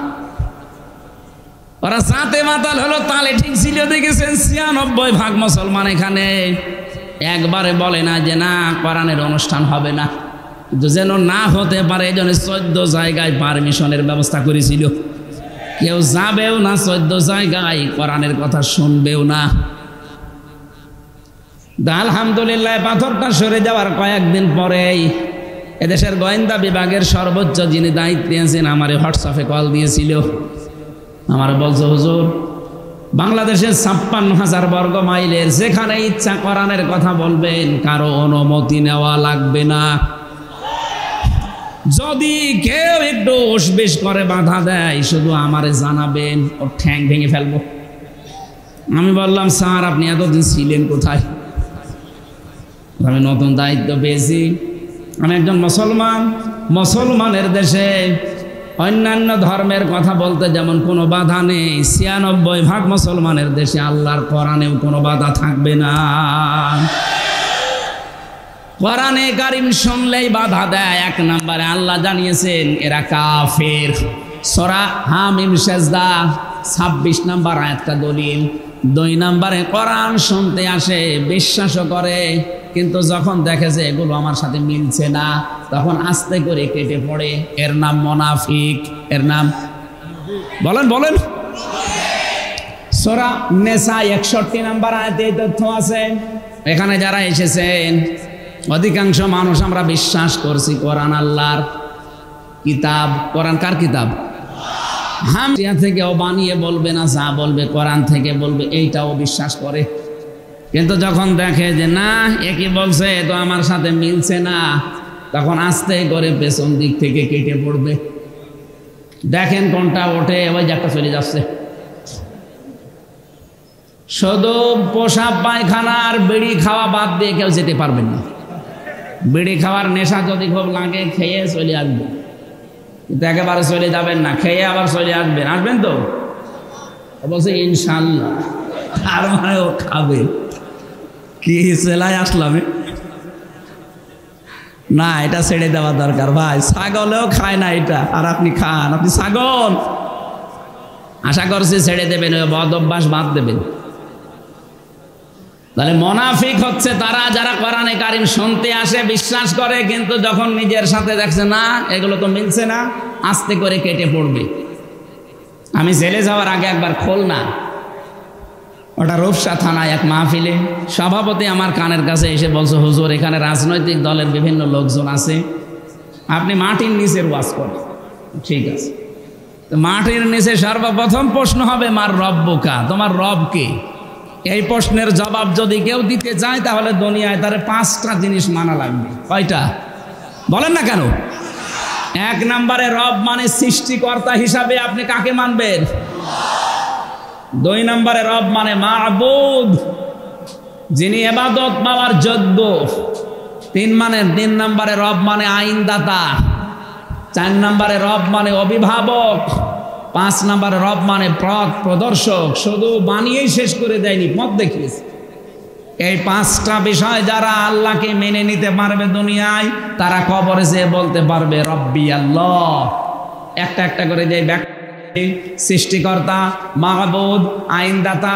ওরা সাথে মাতাল হলো, তাহলে ঠিক ছিল। দেখেছেন 96% মুসলমান এখানে একবারে বলে না যে না কোরআনের অনুষ্ঠান হবে না, কিন্তু যেন না হতে পারে এই জন্য 14 জায়গায় পারমিশনের ব্যবস্থা করেছিল। কেউ যাবেও না 14 জায়গায়, কোরআনের কথা শুনবেও না। আলহামদুলিল্লাহ পাথরটা সরে যাওয়ার কয়েকদিন পরেই এদেশের গোয়েন্দা বিভাগের সর্বোচ্চ যিনি দায়িত্বে আছেন আমারে হোয়াটসঅ্যাপে কল দিয়েছিল। আমার বলছে, হুজুর বাংলাদেশের 56,000 বর্গ মাইলের যেখানে ইচ্ছা কোরআনের কথা বলবেন, কারো অনুমতি নেওয়া লাগবে না। যদি কেউ একটু উসবিস করে বাধা দেয়, শুধু আমারে জানাবেন, ওর ঠ্যাং ভেঙে ফেলবো। আমি বললাম, স্যার আপনি এতদিন ছিলেন কোথায়? আমি নতুন দায়িত্ব পেয়েছি, আমি একজন মুসলমান, মুসলমানের দেশে অন্যান্য ধর্মের কথা বলতে যেমন কোনো বাধা নেই, 96% মুসলমানের দেশে আল্লাহর কোরআনেও কোনো বাধা থাকবে না। কোরআনে কারিম শুনলেই বাধা দেয়। 1 নম্বরে আল্লাহ জানিয়েছেন এরা কাফের। সূরা হামিম সেজদা 26 নম্বর আয়াতটা দলিল। 2 নম্বরে কোরআন শুনতে আসে, বিশ্বাসও করে, কিন্তু যখন দেখে যে এগুলো আমার সাথে মিলছে না, তখন আস্তে করে কেটে পড়ে। এর নাম মুনাফিক। এর নাম বলেন বলেন। সূরা নিসা 61 নম্বর আয়াতে এই তথ্য আছে। এখানে যারা এসেছেন অধিকাংশ মানুষ আমরা বিশ্বাস করছি কোরআন আল্লাহর কিতাব। কোরআন কার কিতাব? হামজিয়া থেকেও বানিয়ে বলবে না, যা বলবে কোরআন থেকে বলবে, এইটাও বিশ্বাস করে। কিন্তু যখন দেখে যে না একই বলছে, তো আমার সাথে মিলছে না, তখন আস্তে করে পেছন দিক থেকে কেটে পড়বে। দেখেন কোনটা ওঠে, ওই যে একটা চলে যাচ্ছে। শুধু পোশাক পায়খানার বিড়ি খাওয়া বাদ দিয়ে কেউ যেতে পারবেন না। বিড়ি খাওয়ার নেশা যদি খুব লাগে, খেয়ে চলে আসবে, কিন্তু একেবারে চলে যাবেন না, খেয়ে আবার চলে আসবেন। আসবেন তো? বলছে ইনশাল্লাহ। আর মানে ও খাবে কি? সেলাই আসলাম না, এটা ছেড়ে দেওয়া দরকার ভাই। ছাগলেও খায় না এটা, আর আপনি খান। আপনি ছাগল, আশা করছি ছেড়ে দেবেন, ওই বদ অভ্যাস বাদ দেবেন। তাহলে মুনাফিক হচ্ছে তারা যারা কোরআনে কারিম শুনতে আসে, বিশ্বাস করে, কিন্তু যখন নিজের সাথে দেখছে না এগুলো তো মিলছে না, আস্তে করে কেটে পড়বে। আমি জেলে যাওয়ার আগে একবার খুলনা, ওটা রূপসা থানায় এক মাহফিলে সভাপতি আমার কানের কাছে এসে বলছে, হুজুর এখানে রাজনৈতিক দলের বিভিন্ন লোকজন আছে, আপনি মাটির নিচের ওয়াজ করেন। ঠিক আছে, তো মাটির নিচে সর্বপ্রথম প্রশ্ন হবে মার রব্বুকা, তোমার রব কে? এই প্রশ্নের জবাব যদি কেউ দিতে চায় তাহলে দুনিয়ায় তার 5টা জিনিস মানা লাগবে। কয়টা বলেন না কেন? 1 নম্বরে রব মানে সৃষ্টিকর্তা হিসাবে আপনি কাকে মানবেন? 2 নম্বরে রব মানে মাবুদ, যিনি ইবাদত পাওয়ার যোগ্য। 3 নম্বরে রব মানে আইনদাতা। 4 নম্বরে রব মানে অভিভাবক। 5 নম্বরে রব মানে পথ প্রদর্শক। শুধু বানিয়েই শেষ করে দেয়নি, পথ দেখিয়েছে। এই 5টা বিষয় যারা আল্লাহকে মেনে নিতে পারবে দুনিয়ায়, তারা কবরে যেয়ে বলতে পারবে রব্বি আল্লাহ। একটা একটা করে যে ব্যক্তি সৃষ্টিকর্তা, মাহবুদ, আইনদাতা,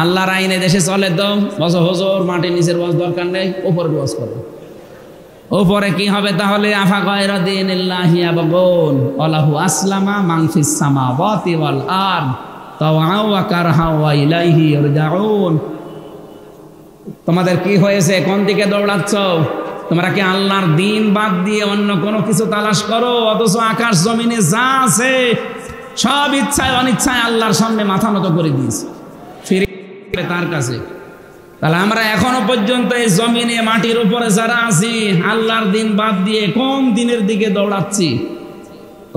আল্লাহর আইনে দেশে চলে, তো বস হুজুর মাটির নিচের ওয়াজ দরকার নেই, উপরে ওয়াজ করো। উপরে কি হবে তাহলে? আফা গায়রা দীনিল্লাহি ইয়াবগুন ওয়ালাহু আসলামা মান ফিস সামাওয়াতি ওয়াল আরদ তাওআ ওয়া কারহা ওয়া ইলাইহি ইরজাউন। তোমাদের কি হয়েছে? কোন দিকে দৌড়াচ্ছ? তোমরা কি আল্লাহর দ্বীন বাদ দিয়ে অন্য কোনো কিছু তালাশ করো? অথচ আকাশ জমিনে যা আছে সব ইচ্ছায় অনিচ্ছায় আল্লাহর সামনে মাথা নত করে দিয়েছে, ফিরে তার কাছে। তাহলে আমরা এখনো পর্যন্ত এই জমিনে মাটির উপরে যারা আছি, আল্লাহর দিন বাদ দিয়ে কোন দিনের দিকে দৌড়াচ্ছি?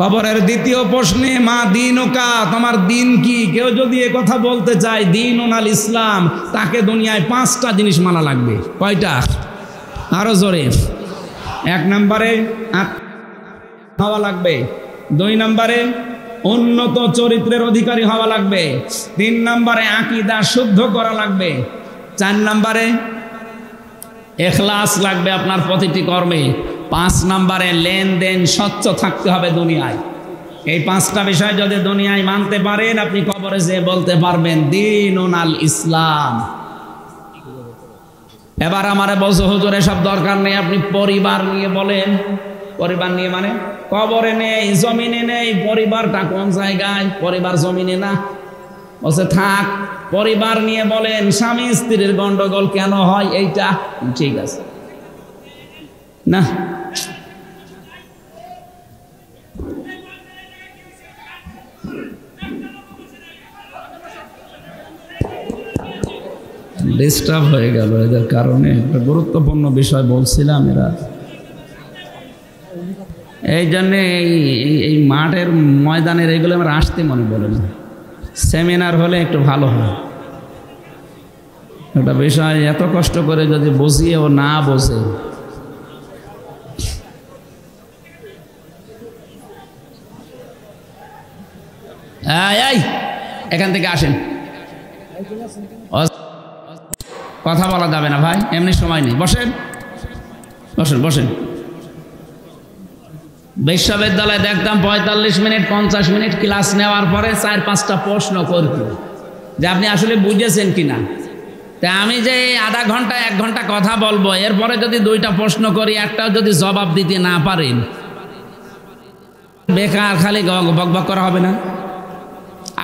কবরের দ্বিতীয় প্রশ্নে মা দীনুকা, তোমার দিন কি? কেউ যদি এ কথা বলতে চায় দীনুল ইসলাম, তাকে দুনিয়ায় 5টা জিনিস মানা লাগবে। কয়টা? আরো জোরে। 1 নম্বরে হওয়া লাগবে। 2 নম্বরে উন্নত চরিত্রের অধিকারী হওয়া লাগবে। 3 নম্বরে আকীদা শুদ্ধ করা লাগবে। 4 নম্বরে ইখলাস লাগবে আপনার প্রতিটি কর্মে। 5 নম্বরে লেনদেন স্বচ্ছ থাকতে হবে দুনিয়ায়। এই 5টা বিষয় যদি দুনিয়ায় মানতে পারেন, আপনি কবরে যেয়ে বলতে পারবেন দীনুল ইসলাম। এবার আমারে বলছো হুজুর এসব দরকার নেই, আপনি পরিবার নিয়ে বলেন। পরিবার নিয়ে মানে কবরে নেই, জমিনে নেই। পরিবারটা কোন জায়গায়? পরিবার জমিনে না। বলছে থাক, পরিবার নিয়ে বলেন। স্বামী স্ত্রীর গন্ডগোল কেন হয়? এইটা ঠিক আছে না? ডিস্টার্ব হয়ে গেল এদের কারণে। একটা গুরুত্বপূর্ণ বিষয় বলছিলাম, এরা এই জন্যে এই মাঠের ময়দানের এগুলো আমার আসতে মনে বলে না। সেমিনার হলে একটু ভালো হয়। একটা বিষয় এত কষ্ট করে যদি বুঝিয়ে ও না বোঝে, এখান থেকে আসেন, কথা বলা যাবে না ভাই, এমনি সময় নেই। বসেন বসেন বসেন। বিশ্ববিদ্যালয়ে দেখতাম 45 মিনিট 50 মিনিট ক্লাস নেওয়ার পরে 4-5টা প্রশ্ন করত যে আপনি আসলে বুঝেছেন কিনা। তাই আমি যে আধা ঘন্টা 1 ঘন্টা কথা বলবো, এরপরে যদি 2টা প্রশ্ন করি, একটাও যদি জবাব দিতে না পারেন, বেকার খালি বকবক করা হবে না?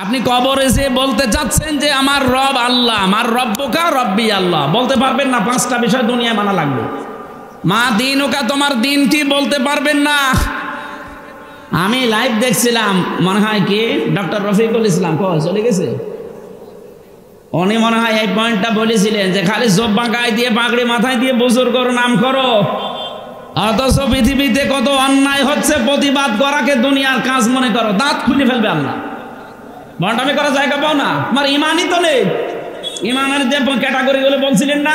আপনি কবরে যে বলতে চাচ্ছেন যে আমার রব আল্লাহ, আমার রব্বুকা রব্বি আল্লাহ, বলতে পারবেন না। 5টা বিষয় দুনিয়ায় মানা লাগবে। মা দীনুকা, তোমার দিন কি? বলতে পারবেন না। আমি লাইভ দেখছিলাম, মনে হয় কি ডক্টর রফিকুল ইসলাম চলে গেছে, উনি মনে হয় এই পয়েন্টটা বলেছিলেন যে খালি জব্বা গায়ে দিয়ে পাগড়ি মাথায় দিয়ে বুজুর্গর নাম করো, অথচ পৃথিবীতে কত অন্যায় হচ্ছে প্রতিবাদ করাকে দুনিয়ার কাজ মনে করো। দাঁত খুলে ফেলবে আল্লাহ। বন্টামি করার জায়গা পাও না, তোমার ইমানই তো নেই। ইমানের যে ক্যাটাগরি গুলো বলছিলেন না,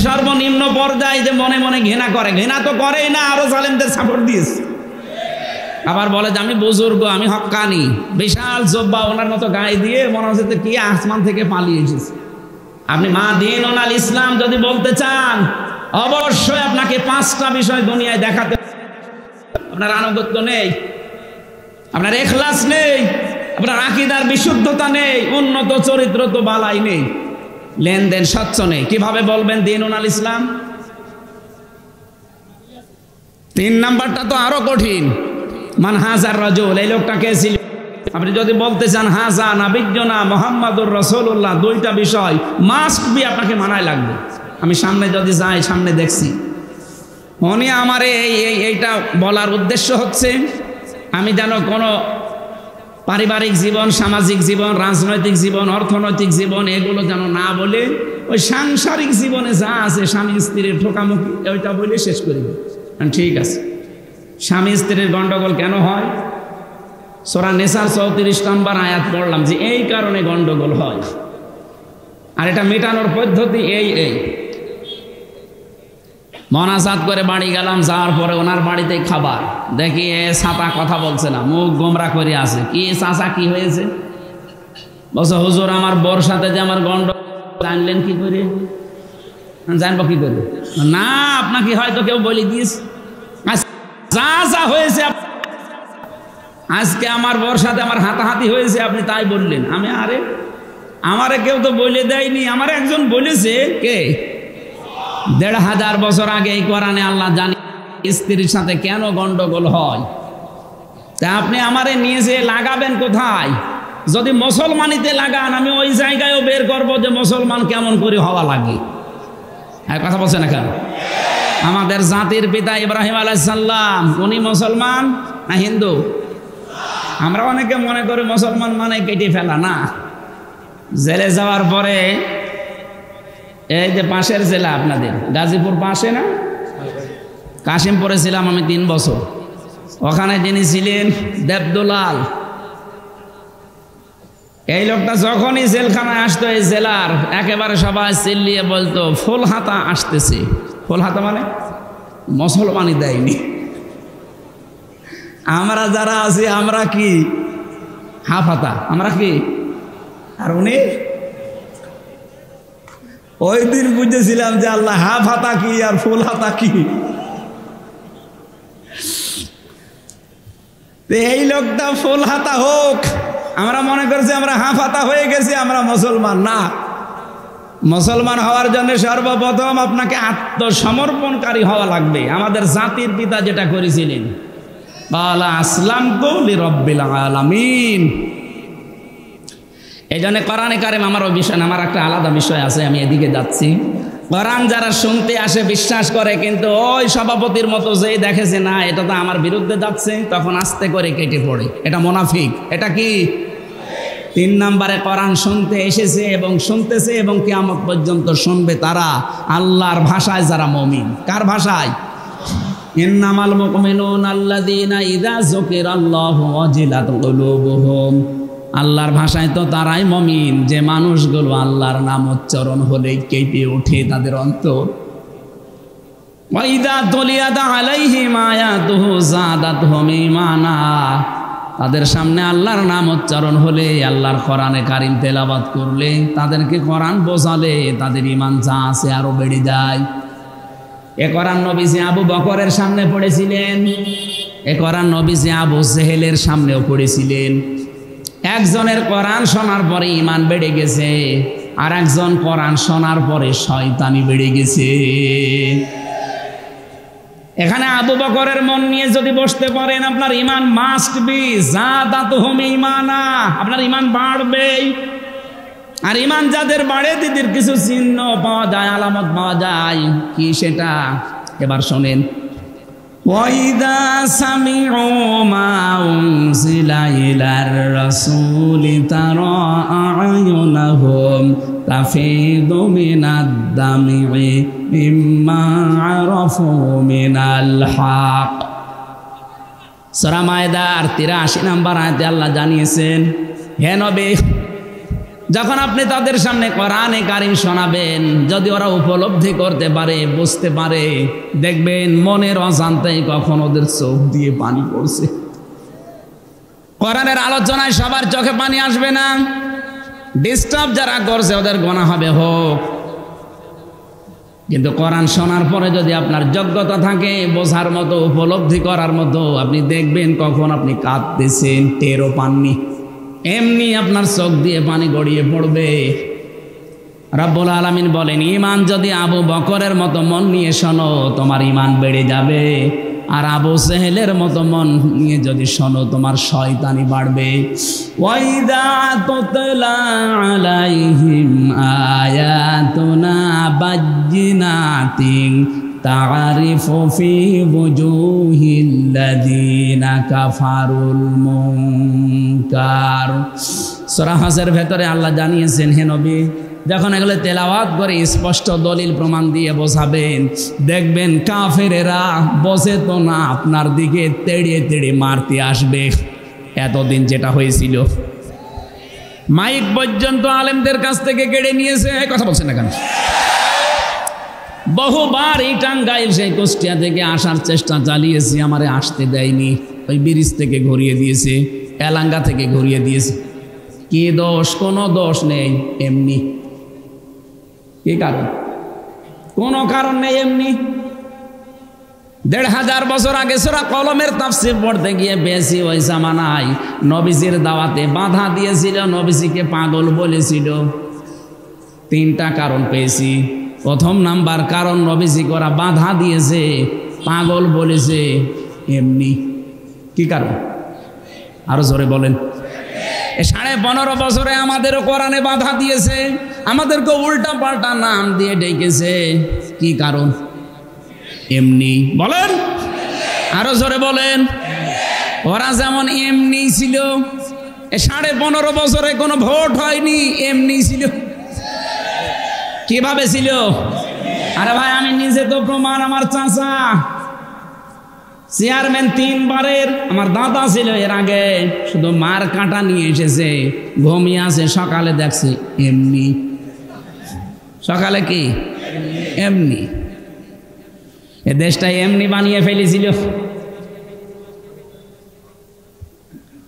সর্বনিম্ন পর্যায়ে যে মনে মনে ঘৃণা করে, ঘৃণা তো করেই না, আরো জালেমদের সাপোর্ট দিয়েছে। আবার বলে যে আমি বুজুর্গ, আমি হক্কানি, বিশাল জব্বা ওনার মতো গায়ে দিয়ে মনে হচ্ছে কি আসমান থেকে পালিয়ে এসেছে। আপনি মা দীনুল ইসলাম যদি বলতে চান, অবশ্যই আপনাকে 5টা বিষয় দুনিয়ায় দেখাতে। আপনার আনুগত্য নেই, আপনার ইখলাস নেই, আপনার আকীদার বিশুদ্ধতা নেই, উন্নত চরিত্র তো বালাই নেই, লেনদেন স্বচ্ছ নেই, কিভাবে বলবেন দীনুল ইসলাম? 3 নাম্বারটা তো আরো কঠিন। মান হাজার রাজুল, এই লোকটা কে ছিল? আপনি যদি বলতে চান হাজা নাবিয়্যুনা মুহাম্মাদুর রাসূলুল্লাহ, 2টা বিষয় মাস্ট বি আপনাকে মানায় লাগবে। আমি সামনে যদি যাই, সামনে দেখছি উনি আমার এইটা বলার উদ্দেশ্য হচ্ছে আমি যেন কোনো পারিবারিক জীবন, সামাজিক জীবন, রাজনৈতিক জীবন, অর্থনৈতিক জীবন এগুলো যেন না বলে ওই সাংসারিক জীবনে যা আছে স্বামী স্ত্রীর ঠোকামুখি ওইটা বলে শেষ করে দিই। ঠিক আছে, স্বামী স্ত্রীর গন্ডগোল কেন হয়? সূরা নিসার 34 নম্বর আয়াত পড়লাম যে এই কারণে গন্ডগোল হয়, আর এটা মেটানোর পদ্ধতি এই মনাজাত করে বাড়ি গেলাম, যাওয়ার পরে ওনার বাড়িতে খাবার দেখি ছাতা কথা বলছে না, মুখ গোমরা করে আছে। কি চাচা কি হয়েছে? বলছে হুজুর আমার বর সাথে যে আমার গন্ডগোল, জানলেন কি করে? জানবো কি করে? না আপনাকে হয়তো কেউ বলে দিস, যা যা হয়েছে আজকে আমার বর সাথে আমার হাতাহাতি হয়েছে আপনি তাই বললেন। আমি আমারে কেউ তো বলে দেয়নি, আমার একজন বলেছে। কে? 1500 বছর আগে এই কোরআনে আল্লাহ জানি স্ত্রীর সাথে কেন গন্ডগোল হয়। তা আপনি আমারে নিয়ে যে লাগাবেন কোথায়? যদি মুসলমানিতে লাগান আমি ওই জায়গায়ও বের করবো যে মুসলমান কেমন করে হওয়া লাগে। কথা বলছে না কেন? আমাদের জাতির পিতা ইব্রাহিম আলাইহিস সালাম উনি মুসলমান না হিন্দু? আমরা অনেকে মনে করি মুসলমান মানে কেটে ফেলা, না। জেলে যাওয়ার পরে এই যে পাশের জেলা আপনাদের গাজীপুর পাশে না, কাশিমপুরে ছিলাম আমি 3 বছর। ওখানে যিনি ছিলেন দেবদুলাল, এই লোকটা যখনই জেলখানায় আসতো এই জেলার একেবারে সবাই চিল্লিয়ে বলতো ফুল হাতা আসতেছে। ফুল হাতা মানে মুসলমানই দেয়নি। আমরা যারা আছি আমরা কি হাফ হাতা, আমরা কি? আর উনি ওই দিন বুঝেছিলাম যে আল্লাহ হাফ হাতা কি আর ফুল হাতা কি। এই লোকটা ফুল হাতা হোক, আমরা মনে করছি আমরা হাফ হাতা হয়ে গেছি, আমরা মুসলমান না। মুসলমান হওয়ার জন্য সর্বপ্রথম আপনাকে আত্মসমর্পণকারী হওয়া লাগবে। আমাদের জাতির পিতা যেটা করেছিলেন, বালা আসলামতু লিরাব্বিল আলামিন। এই জন্য কোরআনে কারিম আমার ওই বিষয়, আমার একটা আলাদা বিষয় আছে, আমি এদিকে যাচ্ছি। কোরআন যারা শুনতে আসে বিশ্বাস করে, কিন্তু ওই সভাপতির মতো যেই দেখেছে না এটা তো আমার বিরুদ্ধে যাচ্ছে, তখন আস্তে করে কেটে পড়ে, এটা মুনাফিক। এটা কি? 3 নম্বরে কোরআন শুনতে এসেছে এবং শুনতেছে এবং কিয়ামত পর্যন্ত শুনবে তারা আল্লাহর ভাষায় যারা মুমিন। কার ভাষায়? ইন্নামাল মুমিনুনা আল্লাযীনা ইযা যুকিরাল্লাহু ওয়াজিলাত কুলুবুহুম। আল্লাহর ভাষায় তো তারাই মুমিন যে মানুষগুলো আল্লাহর নাম উচ্চারণ হলেই কেঁপে ওঠে তাদের অন্তর। ওয়া ইযা তুলিয়াত আলাইহিম আয়াতুহু যাদাতহুম ঈমানা। তাদের সামনে আল্লাহর নাম উচ্চারণ হলে, আল্লাহর কোরআনে কারিম তেলাওয়াত করলে, তাদেরকে কোরআন বোঝালে তাদের ঈমান যা আছে আরো বেড়ে যায়। এ কোরআন নবীজি আবু বকরের সামনে পড়েছিলেন, এ কোরআন নবীজি আবু জেহেলের সামনেও পড়েছিলেন। একজনের কোরআন শোনার পরে ঈমান বেড়ে গেছে, আর একজন কোরআন শোনার পরে শয়তানি বেড়ে গেছে। এখানে আবু বকরের মন নিয়ে যদি বসতে পারেন আপনার ঈমান মাস্ট বি যাদাতুহুম ঈমানা, আপনার ঈমান বাড়বেই। আর ঈমান যাদের বাড়ে তাদের কিছু চিহ্ন পাওয়া যায়, আলামত পাওয়া যায়। কি সেটা? এবার শোনেন। ওয়াইদা সামিউ মা উনজিলা ইলার রাসূলি তারা আ'য়ুনাহুম তাফিদু মিনাদ দামি মিম্মা আরাফু মিনাল হক। সূরা মায়েদার 83 নম্বর আয়াতে আল্লাহ জানিয়েছেন, হে নবী, যখন আপনি তাদের সামনে কোরআনে কারিম শোনাবেন, যদি ওরা উপলব্ধি করতে পারে, বুঝতে পারে, দেখবেন মনের অজান্তেই কখন ওদের চোখ দিয়ে পানি পড়ছে। কোরআনের আলোচনায় সবার চোখে পানি আসবে না, ডিস্টার্ব যারা করছে ওদের গোনা হবে হোক, কিন্তু কোরআন শোনার পরে যদি আপনার যোগ্যতা থাকে বোঝার মতো, উপলব্ধি করার মতো, আপনি দেখবেন কখন আপনি কাঁদতেছেন টেরও পাননি, এমনি আপনার চোখ দিয়ে পানি গড়িয়ে পড়বে। রব্বুল আলামিন বলেন, ঈমান যদি আবু বকরের মতো মন নিয়ে শোনো তোমার ঈমান বেড়ে যাবে, আর আবু সেহেলের মতো মন নিয়ে যদি শোনো তোমার শয়তানি বাড়বে। ওয়াইদা তুতলা আলাইহিম আয়াতুনা বাজ্জিনাতিন তারিফু ফি বুজুহিল্লাযিনা কাফারুল মুনকার। সূরা হজের ভেতরে আল্লাহ জানিয়েছেন, হে নবী যখন এগুলো তেলাওয়াত করে স্পষ্ট দলিল প্রমাণ দিয়ে বোঝাবেন, দেখবেন কাফেরেরা বসে তো না আপনার দিকে তেড়িয়ে তেড়িয়ে মারতে আসবে। এতদিন যেটা হয়েছিল মাইক পর্যন্ত আলেমদের কাছ থেকে কেড়ে নিয়েছে, কথা বলছেন না কেন? বহুবার এই টাঙ্গাইল সেই কুষ্টিয়া থেকে আসার চেষ্টা চালিয়েছি, আমারে আসতে দেয়নি, ওই ব্রিজ থেকে ঘুরিয়ে দিয়েছে, এলাঙ্গা থেকে ঘুরিয়ে দিয়েছে। কি দোষ? কোনো দোষ নেই, এমনি। কি কারণ? কোনো কারণ নেই, এমনি। ১৫০০ বছর আগে সূরা কলমের তাফসীর পড়তে গিয়ে বেশি ওই জামানায় নবীজির দাওয়াতে বাধা দিয়েছিল, নবীজিকে পাগল বলেছিল। 3টা কারণ পেয়েছি। প্রথম নাম্বার কারণ, নবীজি ওরা বাধা দিয়েছে, পাগল বলেছে, এমনি। কি কারণ? আরো জোরে বলেন। 15.5 বছরে আমাদেরও কোরআনে বাধা দিয়েছে, আমাদেরকে উল্টা পাল্টা নাম দিয়ে ডেকেছে। কি কারণ? এমনি। বলেন, আরো জোরে বলেন। ওরা যেমন এমনি ছিল, 15.5 বছরে কোনো ভোট হয়নি, এমনি ছিল। কিভাবে ছিল? আরে ভাই আমি নিজে তো প্রমাণ, আমার চাচা চেয়ারম্যান 3 বারের, আমার দাদা ছিল এর আগে, শুধু মার কাঁটা নিয়ে এসেছে, ঘুমিয়ে আছে, সকালে দেখছে এমনি। সকালে কি এমনি? এ দেশটা এমনি বানিয়ে ফেলেছিল।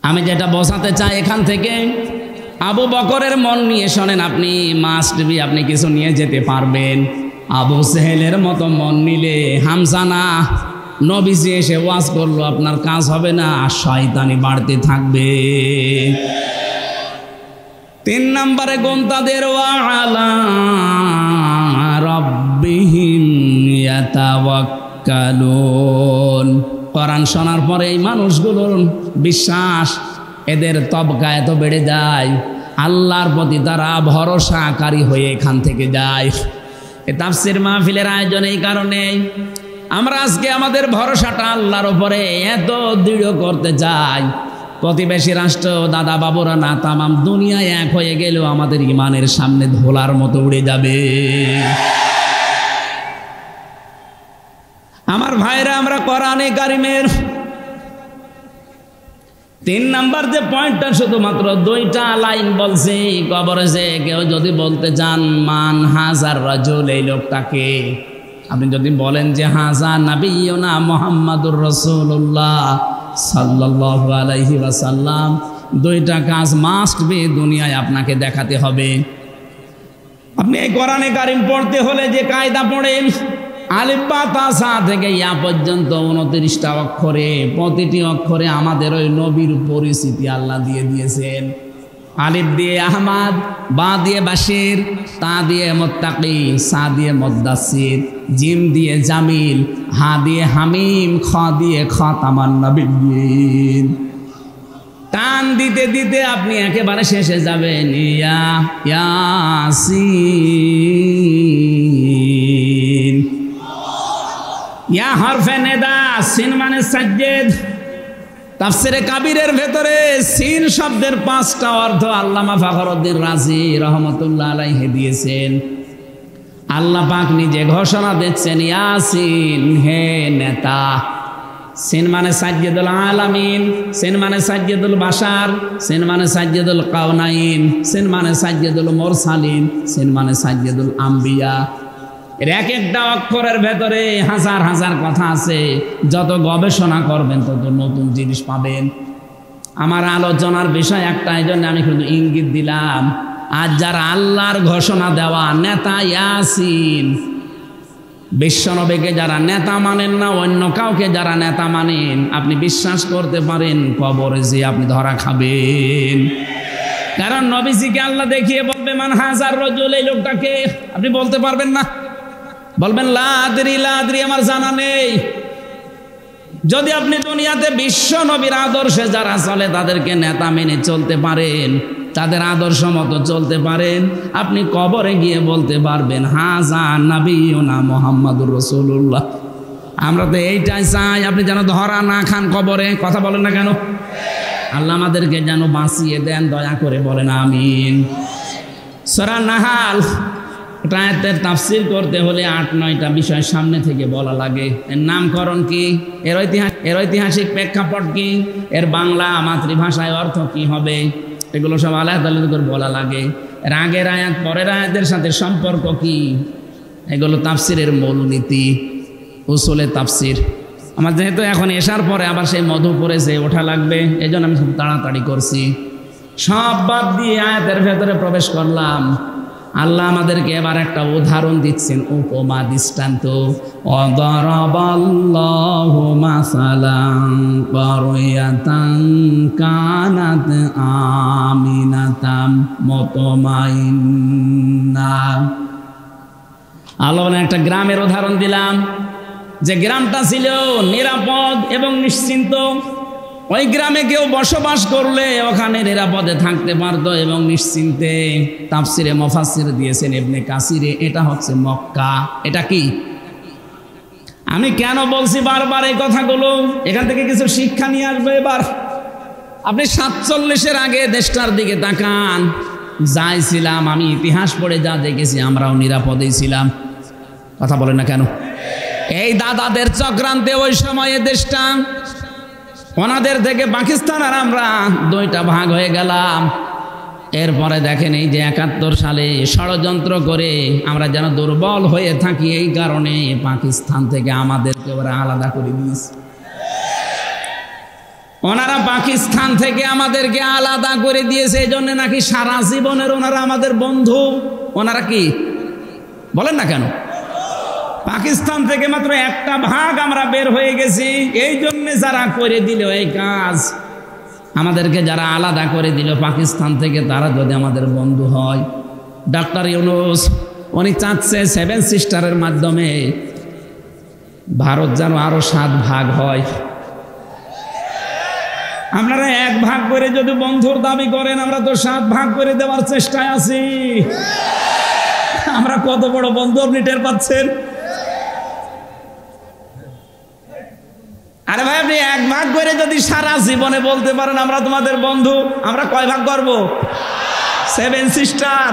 আমি যেটা বোঝাতে চাই এখান থেকে, আবু বকরের মন নিয়ে শোনেন, আপনি মাস্ট বি আপনি কিছু নিয়ে যেতে পারবেন। আবু সেহেলের মতো মন নিলে হামজা না, নবীজি এসে ওয়াজ করলো আপনার কাজ হবে না, শয়তানি বাড়তে থাকবে। 3 নম্বরে গুণ তাদের, ওয়ালা রাব্বিহিম ইয়াতাওয়াক্কালুন। কোরআন শোনার পরে এই মানুষগুলোর বিশ্বাস, এদের তবকা এত বেড়ে যায়, আল্লাহর প্রতি তারা ভরসাকারী হয়ে এখান থেকে যায়। এ তাফসীর মাহফিলের আয়োজন এই কারণে আমরা আজকে আমাদের ভরসাটা আল্লাহর উপরে এত দৃঢ় করতে চাই। প্রতিবেশী রাষ্ট্র, দাদা বাবুরা না, তামাম দুনিয়ায় এক হয়ে গেলেও আমাদের ইমানের সামনে ধোলার মতো উড়ে যাবে। আমার ভাইরা, আমরা কোরআনে কারিমের 3 নাম্বার যে পয়েন্টটা শুধুমাত্র 2টা লাইন বলছি। কবরে যে কেউ যদি বলতে চান মান হাজার রাজুল, এই লোকটাকে আপনি যদি বলেন যে হাজা নাবিয়ুনা মুহাম্মাদুর রাসূলুল্লাহ সাল্লাল্লাহু আলাইহি ওয়াসাল্লাম, 2টা কাজ মাস্ট বি দুনিয়ায় আপনাকে দেখাতে হবে। আপনি এই কোরআনে কারিম পড়তে হলে যে কায়দা পড়েন, আলিফ বা তা সা থেকে ইয়া পর্যন্ত 29টা অক্ষরে, প্রতিটি অক্ষরে আমাদের ওই নবীর পরিচিতি আল্লাহ দিয়ে দিয়েছেন। আলিফ দিয়ে আহমদ, বা দিয়ে বাশির, তা দিয়ে মুত্তাকি, সা দিয়ে মুদ্দাসির, জিম দিয়ে জামিল, হা দিয়ে হামিম, খ দিয়ে খাতামান নবিয়্যিন। টান দিতে দিতে আপনি একেবারে শেষে যাবেন, ইয়া ইয়াসিন। ইয়া হরফে নেদা, সিন মানে সাজ্জেদ। তাফসিরে কাবিরের ভেতরে সিন শব্দের 5টা অর্থ আল্লামা ফখরুদ্দীন রাজি রহমতুল্লাহ আলাইহি দিয়েছেন। আল্লাহ পাক নিজে ঘোষণা দিচ্ছেন, ইয়াসিন, হে নেতা। সিন মানে সাজ্জেদুল আলামিন, সিন মানে সাজ্জেদুল বাশার, সিন মানে সাজ্জেদুল কাউনাইন, সিন মানে সাজ্জেদুল মুরসালিন, সিন মানে সাজ্জেদুল আম্বিয়া। এর এক একটা অক্ষরের ভেতরে হাজার হাজার কথা আছে। যত গবেষণা করবেন তত নতুন জিনিস পাবেন। আমার আলোচনার বিষয় একটা, এই জন্য আমি কিন্তু ইঙ্গিত দিলাম। আর যারা আল্লাহর ঘোষণা দেওয়া নেতা ইয়াসিন, বিশ্বনবীকে যারা নেতা মানেন না, অন্য কাউকে যারা নেতা মানেন, আপনি বিশ্বাস করতে পারেন কবরে যে আপনি ধরা খাবেন। কারণ নবীজিকে আল্লাহ দেখিয়ে বলবে মান হাজার রজুল, এই লোকটাকে আপনি বলতে পারবেন না, বলবেন লা আদরি, আমার জানা নেই। যদি আপনি দুনিয়াতে বিশ্ব নবীর আদর্শে যারা চলে তাদেরকে নেতা মেনে চলতে পারেন, তাদের আদর্শ মতো চলতে পারেন, আপনি কবরে গিয়ে বলতে পারবেন হাজা নবিয়ুনা মুহাম্মাদুর রাসূলুল্লাহ। আমরা তো এইটাই চাই, আপনি যেন ধরা না খান কবরে। কথা বলেন না কেন? আল্লাহ আমাদেরকে যেন বাঁচিয়ে দেন, দয়া করে বলেন আমিন। সূরা নাহাল আয়াতের তাফসীর করতে হলে ৮-৯টা বিষয় সামনে থেকে বলা লাগে। এর নামকরণ কি, এর ঐতিহাসিক প্রেক্ষাপট কি, এর বাংলা মাতৃভাষায় অর্থ কি হবে, এগুলো সব আলাদা আলাদা করে বলা লাগে। এর আগের আয়াত পরের আয়াতের সাথে সম্পর্ক কি, এগুলো তাফসীরের মূল নীতি, উসুলে তাফসীর। আমার যেহেতু এখন এসার পরে আবার সেই মধুপুরে যে ওঠা লাগবে, এই জন্য আমি খুব তাড়াতাড়ি করছি। সব বাদ দিয়ে আয়াতের ভেতরে প্রবেশ করলাম। আল্লাহ আমাদেরকে এবার একটা উদাহরণ দিচ্ছেন, উপমা দৃষ্টান্ত। অদরাবাল্লাহু মাসালান কারিয়াতান কানাত আমিনাতাম মুতমাইন্না। আল্লাহ একটা গ্রামের উদাহরণ দিলাম, যে গ্রামটা ছিল নিরাপদ এবং নিশ্চিন্ত। ওই গ্রামে কেউ বসবাস করলে ওখানে নিরাপদে থাকতে পারতো এবং নিশ্চিন্তে। তাফসিরে মুফাসসির দিয়েছেন ইবনে কাসিরে, এটা হচ্ছে মক্কা। এটা কি, আমি কেন বলছি বারবার এই কথাগুলো, এখান থেকে কিছু শিক্ষা নিয়ে আসবে। এবার আপনি 47-এর আগে দেশটার দিকে তাকান, যাই ছিলাম আমি ইতিহাস পড়ে যা দেখেছি, আমরাও নিরাপদেই ছিলাম। কথা বলেন না কেন? এই দাদাদের চক্রান্তে ওই সময়ে দেশটা, ওনাদের থেকে পাকিস্তান আর আমরা দুইটা ভাগ হয়ে গেলাম। এরপরে দেখেন এই যে 71 সালে ষড়যন্ত্র করে আমরা যেন দুর্বল হয়ে থাকি, এই কারণে পাকিস্তান থেকে আমাদেরকে ওরা আলাদা করে দিয়েছে। ওনারা পাকিস্তান থেকে আমাদেরকে আলাদা করে দিয়েছে, এই জন্য নাকি সারা জীবনের ওনারা আমাদের বন্ধু। ওনারা কি বলেন না কেন? পাকিস্তান থেকে মাত্র একটা ভাগ আমরা বের হয়ে গেছি, এই জন্য যারা করে দিল এই কাজ, আমাদেরকে যারা আলাদা করে দিল পাকিস্তান থেকে, তারা যদি আমাদের বন্ধু হয়। ডক্টর ইউনূস উনি চাচ্ছে 7 সিস্টারের মাধ্যমে ভারত যেন আরো 7 ভাগ হয়। আপনারা 1 ভাগ করে যদি বন্ধুর দাবি করেন, আমরা তো 7 ভাগ করে দেওয়ার চেষ্টায় আছি। আমরা কত বড় বন্ধু আপনি টের পাচ্ছেন? আরে ভাই, আপনি 1 ভাগ করে যদি সারা জীবনে বলতে পারেন আমরা তোমাদের বন্ধু, আমরা কয় ভাগ করব? 7 সিস্টার,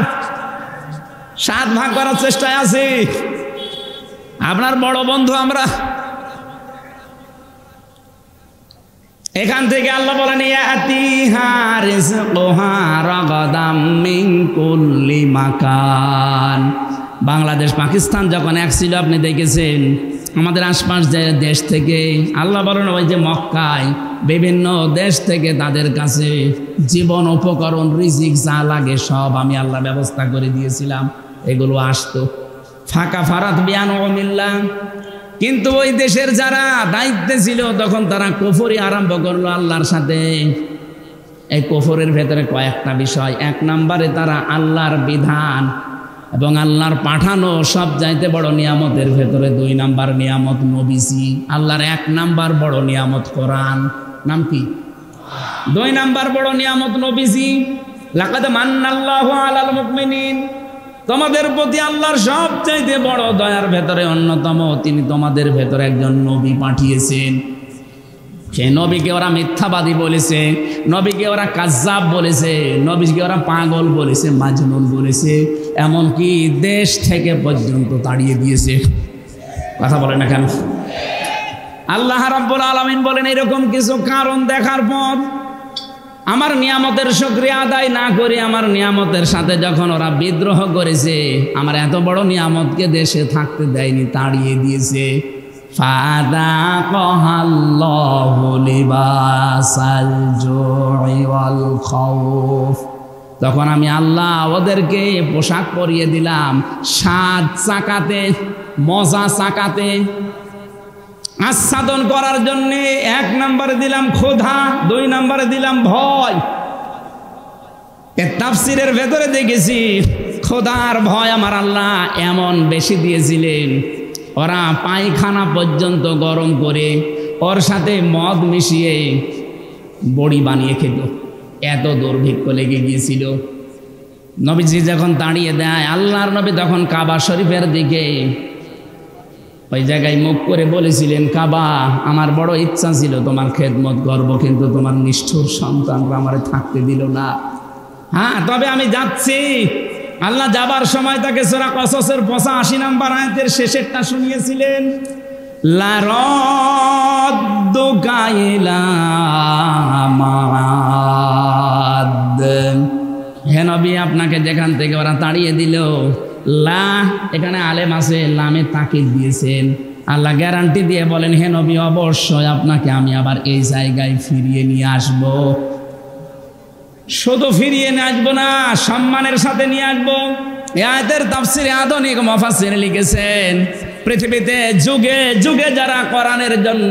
7 ভাগ করার চেষ্টায় আছি। আপনার বড় বন্ধু আমরা। এখান থেকে আল্লাহ বলেন ইয়াতিহা রিজকুহা রাগাদাম মিন কুল্লি মাকান। বাংলাদেশ পাকিস্তান যখন এক ছিল আপনি দেখেছেন, আমাদের আশপাশ যে দেশ থেকে, আল্লাহ বলেন ওই যে মক্কায় বিভিন্ন দেশ থেকে তাদের কাছে জীবন উপকরণ, রিজিক যা লাগে সব আমি আল্লাহ ব্যবস্থা করে দিয়েছিলাম। এগুলো আসতো ফাঁকা ফারাত বিয়ান মিল্লাহ। কিন্তু ওই দেশের যারা দায়িত্বে ছিল তখন তারা কুফরি আরম্ভ করলো আল্লাহর সাথে। এই কুফরের ভেতরে কয়েকটা বিষয়। 1 নম্বরে তারা আল্লাহর বিধান এবং আল্লাহর পাঠানো সব চাইতে বড় নিয়ামতের ভেতরে 2 নাম্বার নিয়ামত নবীজি। আল্লাহর 1 নাম্বার বড় নিয়ামত কোরআন। নাম কি? 2 নাম্বার বড় নিয়ামত নবীজি। লাকাদ মান্নাল্লাহু আলাল মুমিনিন, তোমাদের প্রতি আল্লাহর সবচাইতে বড় দয়ার ভেতরে অন্যতম, তিনি তোমাদের ভেতরে একজন নবী পাঠিয়েছেন। সেই নবীকে ওরা মিথ্যাবাদী বলেছে, নবীকে ওরা কাজ্জাব বলেছে, নবীকে ওরা পাগল বলেছে, মাজনুন বলেছে, এমনকি দেশ থেকে পর্যন্ত তাড়িয়ে দিয়েছে। কথা বলে না কেন? আল্লাহ রাব্বুল আলামিন বলেন এরকম কিছু কারণ দেখার পর আমার নিয়ামতের শুকরিয়া আদায় না করে আমার নিয়ামতের সাথে যখন ওরা বিদ্রোহ করেছে, আমার এত বড় নিয়ামতকে দেশে থাকতে দেয়নি, তাড়িয়ে দিয়েছে। ফাযাকাল্লাহু লিবাসাল জুই ওয়াল খাউফ তখন আমি আল্লাহ ওদেরকে পোশাক পরিয়ে দিলাম 7 চাকাতে, মজা চাকাতে আচ্ছাদন করার জন্য। 1 নম্বরে দিলাম ক্ষুধা, 2 নম্বরে দিলাম ভয়। তাফসীরের ভেতরে দেখেছি ক্ষুধার ভয় আমার আল্লাহ এমন বেশি দিয়েছিলেন, ওরা পায়খানা পর্যন্ত গরম করে ওর সাথে মদ মিশিয়ে বড়ি বানিয়ে খেত, এত দুর্ভিক্ষ লেগে গিয়েছিল। নবীজি যখন তাড়িয়ে দেয়, আল্লাহর নবী তখন কাবা শরীফের দিকে ওই জায়গায় মুখ করে বলেছিলেন, কাবা, আমার বড় ইচ্ছা ছিল তোমার খেদমত করব, কিন্তু তোমার নিষ্ঠুর সন্তানরা আমার থাকতে দিল না। হ্যাঁ, তবে আমি যাচ্ছি। আল্লাহ যাবার সময় তাকে সূরা কসসের 85 নম্বর আয়াতের শেষেরটা শুনিয়েছিলেন, লা রাদ্দুকা ইলা মাআদ। হে নবী, আপনাকে যেখান থেকে ওরা তাড়িয়ে দিল, লা এখানে আলেম আছে, লামে তাকিদ দিয়েছেন। আল্লাহ গ্যারান্টি দিয়ে বলেন, হে নবী, অবশ্যই আপনাকে আমি আবার এই জায়গায় ফিরিয়ে নিয়ে আসব। শুধু ফিরিয়ে নিয়ে আসবো না, সম্মানের সাথে নিয়ে আসবো। এই আয়াতের তাফসীরে আধুনিক মুফাসসির লিখেছেন, পৃথিবীতে যুগে যুগে যারা কোরআনের জন্য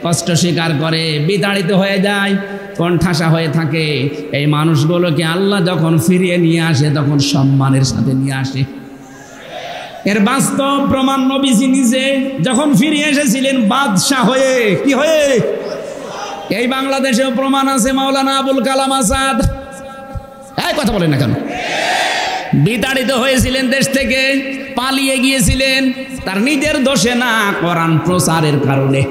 কষ্ট স্বীকার করে, বিতাড়িত হয়ে যায়, কণ্ঠাসা হয়ে থাকে, এই মানুষগুলোকে আল্লাহ যখন ফিরিয়ে নিয়ে আসে তখন সম্মানের সাথে নিয়ে আসে। এর বাস্তব প্রমাণ নবীজি নিজে যখন ফিরে এসেছিলেন বাদশাহ হয়ে, কি হয়ে? এই বাংলাদেশেও প্রমাণ আছে, মাওলানা আবুল কালাম আজাদ, এই কথা বলেন না কেন? বিতাড়িত হয়েছিলেন দেশ থেকে, পালিয়ে গিয়েছিলেন, তার নিজের দোষে না, কোরআন প্রচারের কারণে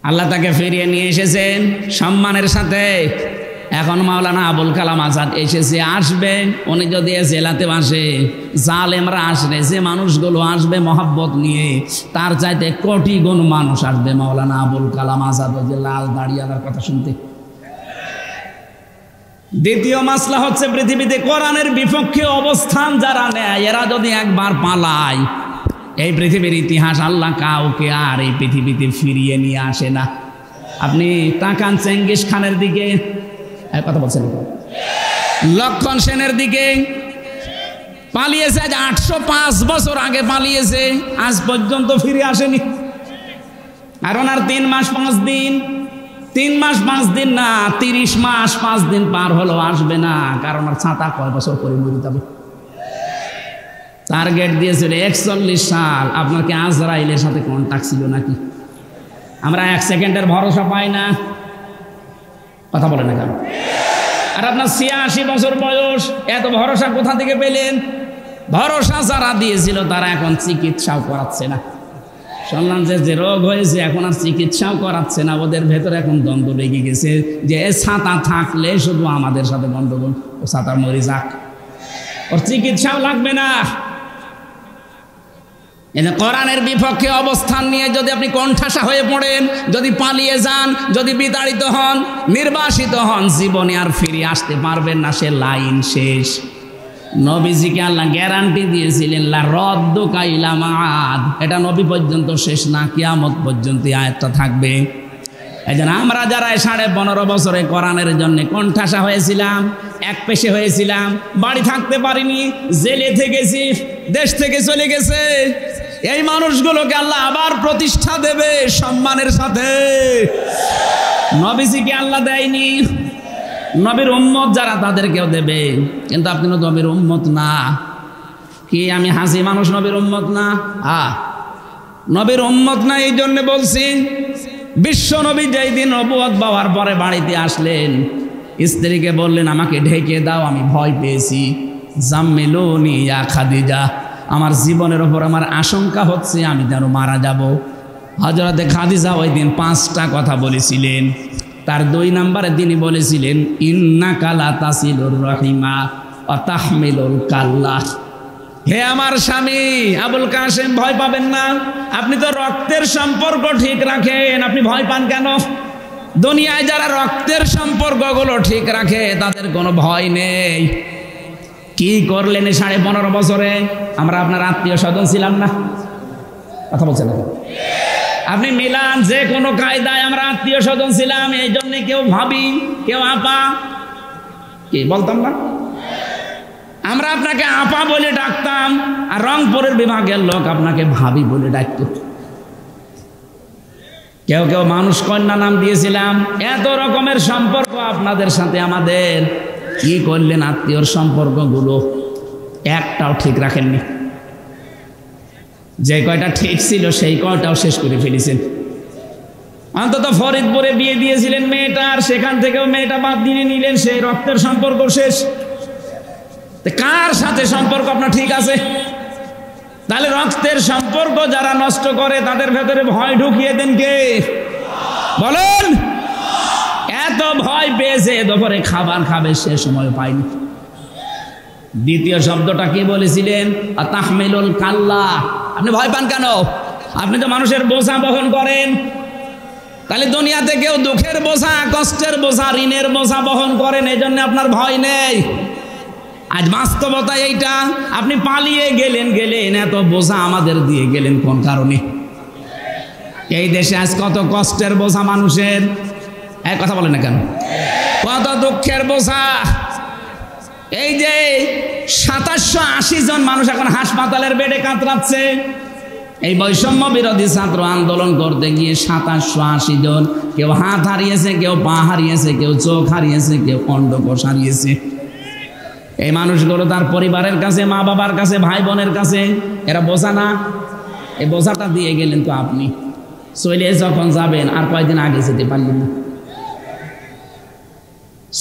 আল্লাহ তাকে ফিরিয়ে নিয়ে এসেছেন সম্মানের সাথে। এখন মাওলানা আবুল কালাম আজাদ এসেছে, আসবে। উনি যদি জেলাতে আসে, জালেমরা আসবে, যে মানুষগুলো আসবে মহব্বত নিয়ে, তার চাইতে কোটি গুণ মানুষ আসবে মাওলানা আবুল কালাম আজাদ ওই যে লাল দাড়িয়ালার কথা শুনতে। দ্বিতীয় মাসলা হচ্ছে, পৃথিবীতে কোরআনের বিপক্ষে অবস্থান যারা নেয়, এরা যদি একবার পালায়, এই পৃথিবীর ইতিহাস আল্লাহ কাউকে আর এই পৃথিবীতে ফিরিয়ে নিয়ে আসে না। আপনি তাকান চেঙ্গিস খানের দিকে, কথা বলছেন, লক্ষণ সেনের দিকে, পালিয়েছে আজ 805 বছর আগে পালিয়েছে, আজ পর্যন্ত ফিরে আসেনি। আর ওনার 3 মাস 5 দিন, 3 মাস 5 দিন না, 30 মাস 5 দিন পার হলো, আসবে না। কারণ আর ছাতা কয় বছর পরে মরে যাবে। টার্গেট দিয়েছিল 41 সাল। আপনার কি আজরাইলের সাথে কন্ট্যাক্ট ছিল নাকি? আমরা 1 সেকেন্ডের ভরসা পাই না, কথা বলে না কেন? আর আপনার 86 বছর বয়স, এত ভরসা কোথা থেকে পেলেন? ভরসা যারা দিয়েছিল তারা এখন চিকিৎসাও করাচ্ছে না। শুনলাম যে রোগ হয়েছে এখন আর চিকিৎসাও করাচ্ছে না, ওদের ভেতরে এখন দ্বন্দ্ব লেগে গেছে যে ছাতা থাকলে শুধু আমাদের সাথে গন্ডগোল, ও ছাতা মরে যাক, ওর চিকিৎসাও লাগবে না। কোরআনের বিপক্ষে অবস্থান নিয়ে যদি আপনি কণ্ঠাসা হয়ে পড়েন, যদি পালিয়ে যান, যদি বিতাড়িত হন, নির্বাসিত হন, জীবনে আর ফিরে আসতে পারবেন না, সে লাইন শেষ। নবীজিকে আল্লাহ গ্যারান্টি দিয়েছিলেন, লা রাদ্দুকা ইলা মাআদ। এটা নবী পর্যন্ত শেষ না, কিয়ামত পর্যন্ত আয়াতটা থাকবে। এই জন্য আমরা যারা 15.5 বছরে কোরআনের জন্য কণ্ঠাসা হয়েছিলাম, এক পেশে হয়েছিলাম, বাড়ি থাকতে পারিনি, জেলে থেকেছি, দেশ থেকে চলে গেছে, এই মানুষগুলোকে আল্লাহ আবার প্রতিষ্ঠা দেবে সম্মানের সাথে। নবীজিকে আল্লাহ দেয়নি, নবীর উম্মত যারা তাদেরকেও দেবে, কিন্তু আপনি তো নবীর উম্মত না। কি আমি হাসি মানুষ নবীর উম্মত না? নবীর উম্মত না, এই জন্য বলছি। বিশ্ব নবী যেই দিন নবুয়ত পাওয়ার পরে বাড়িতে আসলেন, স্ত্রীকে বললেন, আমাকে ঢেকে দাও, আমি ভয় পেয়েছি। জাম্মিলুনি ইয়া খাদিজা, আমার জীবনের ওপর আমার আশঙ্কা হচ্ছে আমি যেন মারা যাব। হযরতে খাদিজা ওই দিন 5টা কথা বলেছিলেন। তার 2 নম্বরে তিনি বলেছিলেন, ইন্নাকা লা তাসিলুর রাহিমা ওয়া তাহমিলুল কাল্লা। হে আমার স্বামী আবুল কাসেম, ভয় পাবেন না, আপনি তো রক্তের সম্পর্ক ঠিক রাখেন, আপনি ভয় পান কেন? দুনিয়ায় যারা রক্তের সম্পর্কগুলো ঠিক রাখে তাদের কোনো ভয় নেই। কি করলেন 15.5 বছরে? আমরা আপনার আত্মীয় স্বজন ছিলাম না, কথা বলছেন না? আপনি মিলান, যে কোনো কায়দায় আমরা আত্মীয় স্বজন ছিলাম, এই জন্য কেউ ভাবি, কেউ আপা, কি বলতাম না? আমরা আপনাকে আপা বলে ডাকতাম, আর রংপুরের বিভাগের লোক আপনাকে ভাবি বলে ডাকত। কেউ কেউ মানুষ কন্যা নাম দিয়েছিলাম। এত রকমের সম্পর্ক আপনাদের সাথে আমাদের, কি করলেন আত্মীয়র সম্পর্কগুলো? একটাও ঠিক রাখেননি। যে কয়টা ঠিক ছিল সেই কয়টাও শেষ করে ফেলেছেন। অন্তত ফরিদপুরে বিয়ে দিয়েছিলেন মেয়েটার, সেখান থেকেও মেয়েটা বাদ দিয়ে নিলেন, সেই রক্তের সম্পর্ক শেষ। কার সাথে সম্পর্ক আপনার ঠিক আছে? তাহলে রক্তের সম্পর্ক যারা নষ্ট করে তাদের ভেতরে ভয় ঢুকিয়ে দেন কে? বলেন। এত ভয় পেয়েছে দুপুরে খাবার খাবে সে সময় পায়নি। দ্বিতীয় শব্দটা কি বলেছিলেন? তাহমিলুল কাল্লা। আপনি ভয় পান কেন? আপনি তো মানুষের বোঝা বহন করেন। তাহলে দুনিয়াতে কেউ দুঃখের বোঝা, কষ্টের বোঝা, ঋণের বোঝা বহন করেন, এই জন্য আপনার ভয় নেই। আজ বাস্তবতা এইটা। আপনি পালিয়ে গেলেন, এত বোঝা আমাদের দিয়ে গেলেন কোন কারণে? এই দেশে আজ কত কষ্টের বোঝা মানুষের, এক কথা বলে না কেন? কত দুঃখের বোঝা। এই যে 2780 জন মানুষ এখন হাসপাতালের বেডে কাতরাচ্ছে। এই বৈষম্য বিরোধী ছাত্র আন্দোলন করতে গিয়ে 2780 জন, কেউ হাত হারিয়েছে, কেউ পা হারিয়েছে, কেউ চোখ হারিয়েছে, কেউ অন্ডকোষ হারিয়েছে। এই মানুষগুলো তার পরিবারের কাছে, মা বাবার কাছে, ভাই বোনের কাছে, এরা বোঝা না? এই বোঝাটা দিয়ে গেলেন তো আপনি। চলে যখন যাবেন, আর কয়েকদিন আগে যেতে পারলেন না।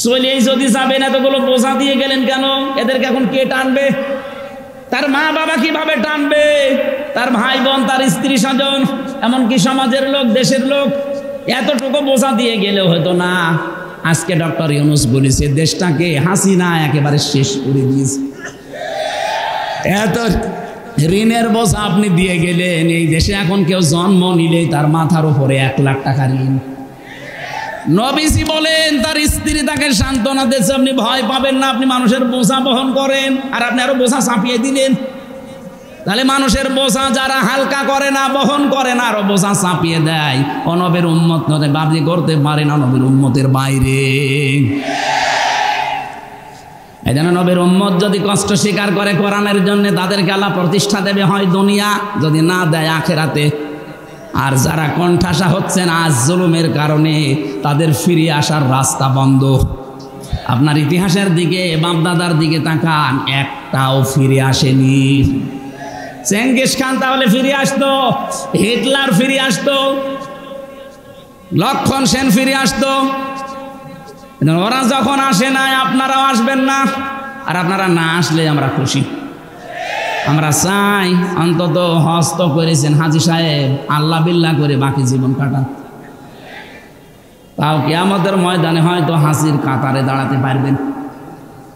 চলে যদি যাবেন, এতগুলো বোঝা দিয়ে গেলেন কেন? এদেরকে এখন কে টানবে? তার মা বাবা কিভাবে টানবে? তার ভাই বোন, তার স্ত্রী স্বজন, এমনকি সমাজের লোক, দেশের লোক। এতটুকু বোঝা দিয়ে গেলেও হয়তো না। আজকে ডক্টর ইউনূস বলেছে দেশটাকে হাসিনা একেবারে শেষ করে দিয়েছে। এত ঋণের বোঝা আপনি দিয়ে গেলেন। এই দেশে এখন কেউ জন্ম নিলেই তার মাথার উপরে 1 লাখ টাকা ঋণ। নবীজি বলেন তার স্ত্রী তাকে সান্ত্বনা দিয়েছে, আপনি ভয় পাবেন না, আপনি মানুষের বোঝা বহন করেন, আর আপনি আরো বোঝা চাপিয়ে দিলেন। তাহলে মানুষের বোঝা যারা হালকা করে না, বহন করে না, আরো বোঝা চাপিয়ে দেয়। নবীর উম্মত দাবি করতে পারে না নবীর উম্মতের বাইরে। এই জন্য নবীর উম্মত যদি কষ্ট স্বীকার করে কোরআনের জন্য, তাদেরকে আল্লাহ প্রতিষ্ঠা দেবে হয় দুনিয়া, যদি না দেয় আখেরাতে। আর যারা কণ্ঠাসা হচ্ছেন আজ জুলুমের কারণে, তাদের ফিরে আসার রাস্তা বন্ধ। আপনার ইতিহাসের দিকে, বাপদাদার দিকে তাকান, একটাও ফিরে আসেনি। চেঙ্গিস খান তাহলে ফিরে আসতো, হিটলার ফিরে আসতো, লক্ষণ সেন ফিরে আসতো। ওরা যখন আসে না, আপনারাও আসবেন না। আর আপনারা না আসলে আমরা খুশি। আমরা চাই অন্তত হস্ত করেছেন হাজী সাহেব, আল্লাহ বিল্লাহ করে বাকি জীবন কাটান। তাও কিয়ামতের ময়দানে হয়তো হাসির কাতারে দাঁড়াতে পারবেন।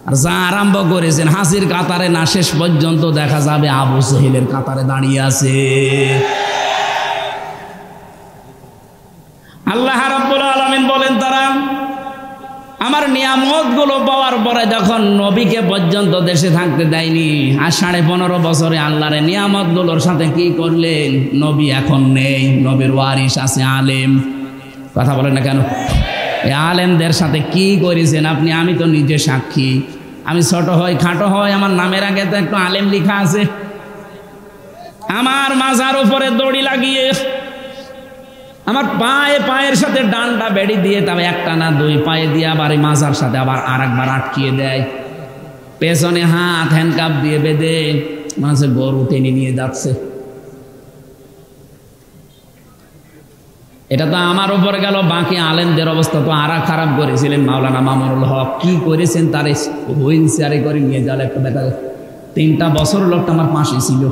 আর যা আরম্ভ করেছেন হাসির কাতারে না, শেষ পর্যন্ত দেখা যাবে আবু জেহেলের কাতারে দাঁড়িয়ে আছে। আল্লাহ রাব্বুল আলামিন বলেন, তারা আমার নিয়ামত গুলো পাওয়ার পরে যখন নবীকে পর্যন্ত দেশে থাকতে দেয়নি, আর 15.5 বছরে আল্লাহর নিয়ামত গুলোর সাথে কি করলেন? নবী এখন নেই, নবীর ওয়ারিস আছে আলেম। কথা বলেন না কেন? এই আলেমদের সাথে কি করেছেন আপনি? আমি তো নিজে সাক্ষী। আমি ছোট হই, খাটো হই, আমার নামের আগে তো একটু আলেম লেখা আছে। আমার মাজার উপরে দড়ি লাগিয়ে, আমার পায়ের সাথে ডান্ডা বেড়ি দিয়ে, তবে একটা না 2 পায়ে দিয়ে আবার এই মাজার সাথে আবার আরেকবার আটকিয়ে দেয়। পেছনে হাত হ্যান্ডকাপ দিয়ে বেঁধে মাঝে গরু টেনে নিয়ে যাচ্ছে। এটা তো আমার উপরে গেল, বাকি আলেমদের অবস্থা তো আরা খারাপ করেছিলেন মাওলানা মামুনুল হক। কি করেছেন তার হুইল চেয়ারে করে নিয়ে যাওয়ার একটা দেখা। 3টা বছর লোকটা আমার পাশে ছিল।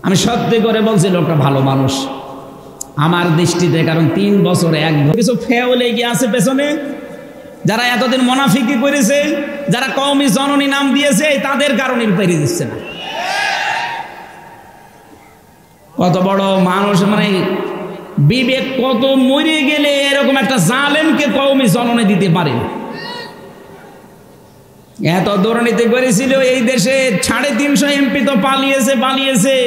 আমি সত্যি করে বলছি লোকটা ভালো মানুষ আমার দৃষ্টিতে। কারণ 3 বছরে কিছু ফেও লেগে আছে পেছনে, যারা এতদিন মুনাফিকি করেছে, যারা কওমি জননী নাম দিয়েছে, তাদের কারণে পেরিয়ে দিচ্ছে না। কত বড় মানুষ, মানে বিবেক কত মরে গেলে এরকম একটা জালেমকে কওমি জননী দিতে পারে। এত দুর্নীতি করেছিল এই দেশে, 350 এমপি তো পালিয়েছে,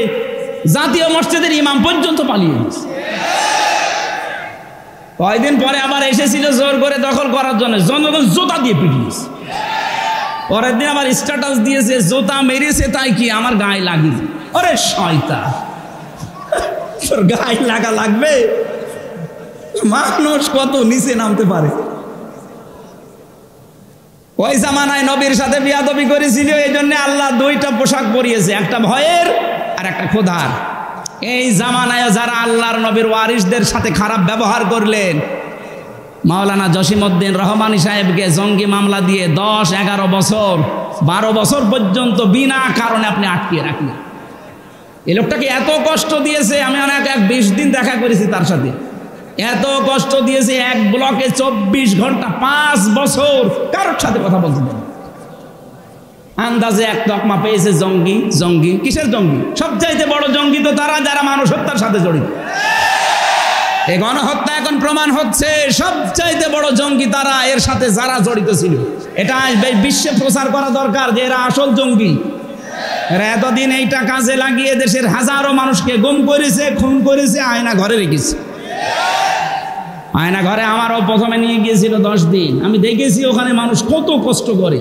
জাতীয় মসজিদের ইমাম পর্যন্ত পালিয়ে গেছে। কয়দিন পরে আবার এসেছিল জোর করে দখল করার জন্য, জনগণ জোতা দিয়ে পিটিয়েছে। পরের দিন আবার স্ট্যাটাস দিয়েছে, জোতা মেরেছে তাই কি আমার গায়ে লাগিয়েছে। আরে শয়তান, তোর গায়ে লাগা লাগবে? মানুষ কত নিচে নামতে পারে। ওই জামানায় নবীর সাথে বিয়াদবি করেছিল, এই জন্য আল্লাহ দুইটা পোশাক পরিয়েছে, একটা ভয়ের আর একটা ক্ষুধার। এই জামানায় যারা আল্লাহর নবীর ওয়ারিসদের সাথে খারাপ ব্যবহার করলেন, মাওলানা জসিমউদ্দিন রহমানী সাহেবকে জঙ্গি মামলা দিয়ে 10, 11 বছর 12 বছর পর্যন্ত বিনা কারণে আপনি আটকিয়ে রাখলেন। এই লোকটাকে এত কষ্ট দিয়েছে, আমি অনেক 20 দিন দেখা করেছি তার সাথে, এত কষ্ট দিয়েছে, এক ব্লকে 24 ঘন্টা 5 বছর কারোর সাথে কথা বলতে দেন। আন্দাজে এক তকমা পেয়েছে জঙ্গি। জঙ্গি কিসের জঙ্গি? সবচাইতে বড় জঙ্গি তো তারা যারা মানুষ হত্যার সাথে জড়িত। এই গণহত্যা এখন প্রমাণ হচ্ছে সবচাইতে বড় জঙ্গি তারা, এর সাথে যারা জড়িত ছিল। এটা বিশ্বে প্রচার করা দরকার যে এরা আসল জঙ্গি। এরা এতদিন এইটা কাজে লাগিয়ে দেশের হাজারো মানুষকে গুম করেছে, খুন করেছে, আয়না ঘরে রেখেছে। আয়না ঘরে আমারও প্রথমে নিয়ে গিয়েছিল 10 দিন। আমি দেখেছি ওখানে মানুষ কত কষ্ট করে।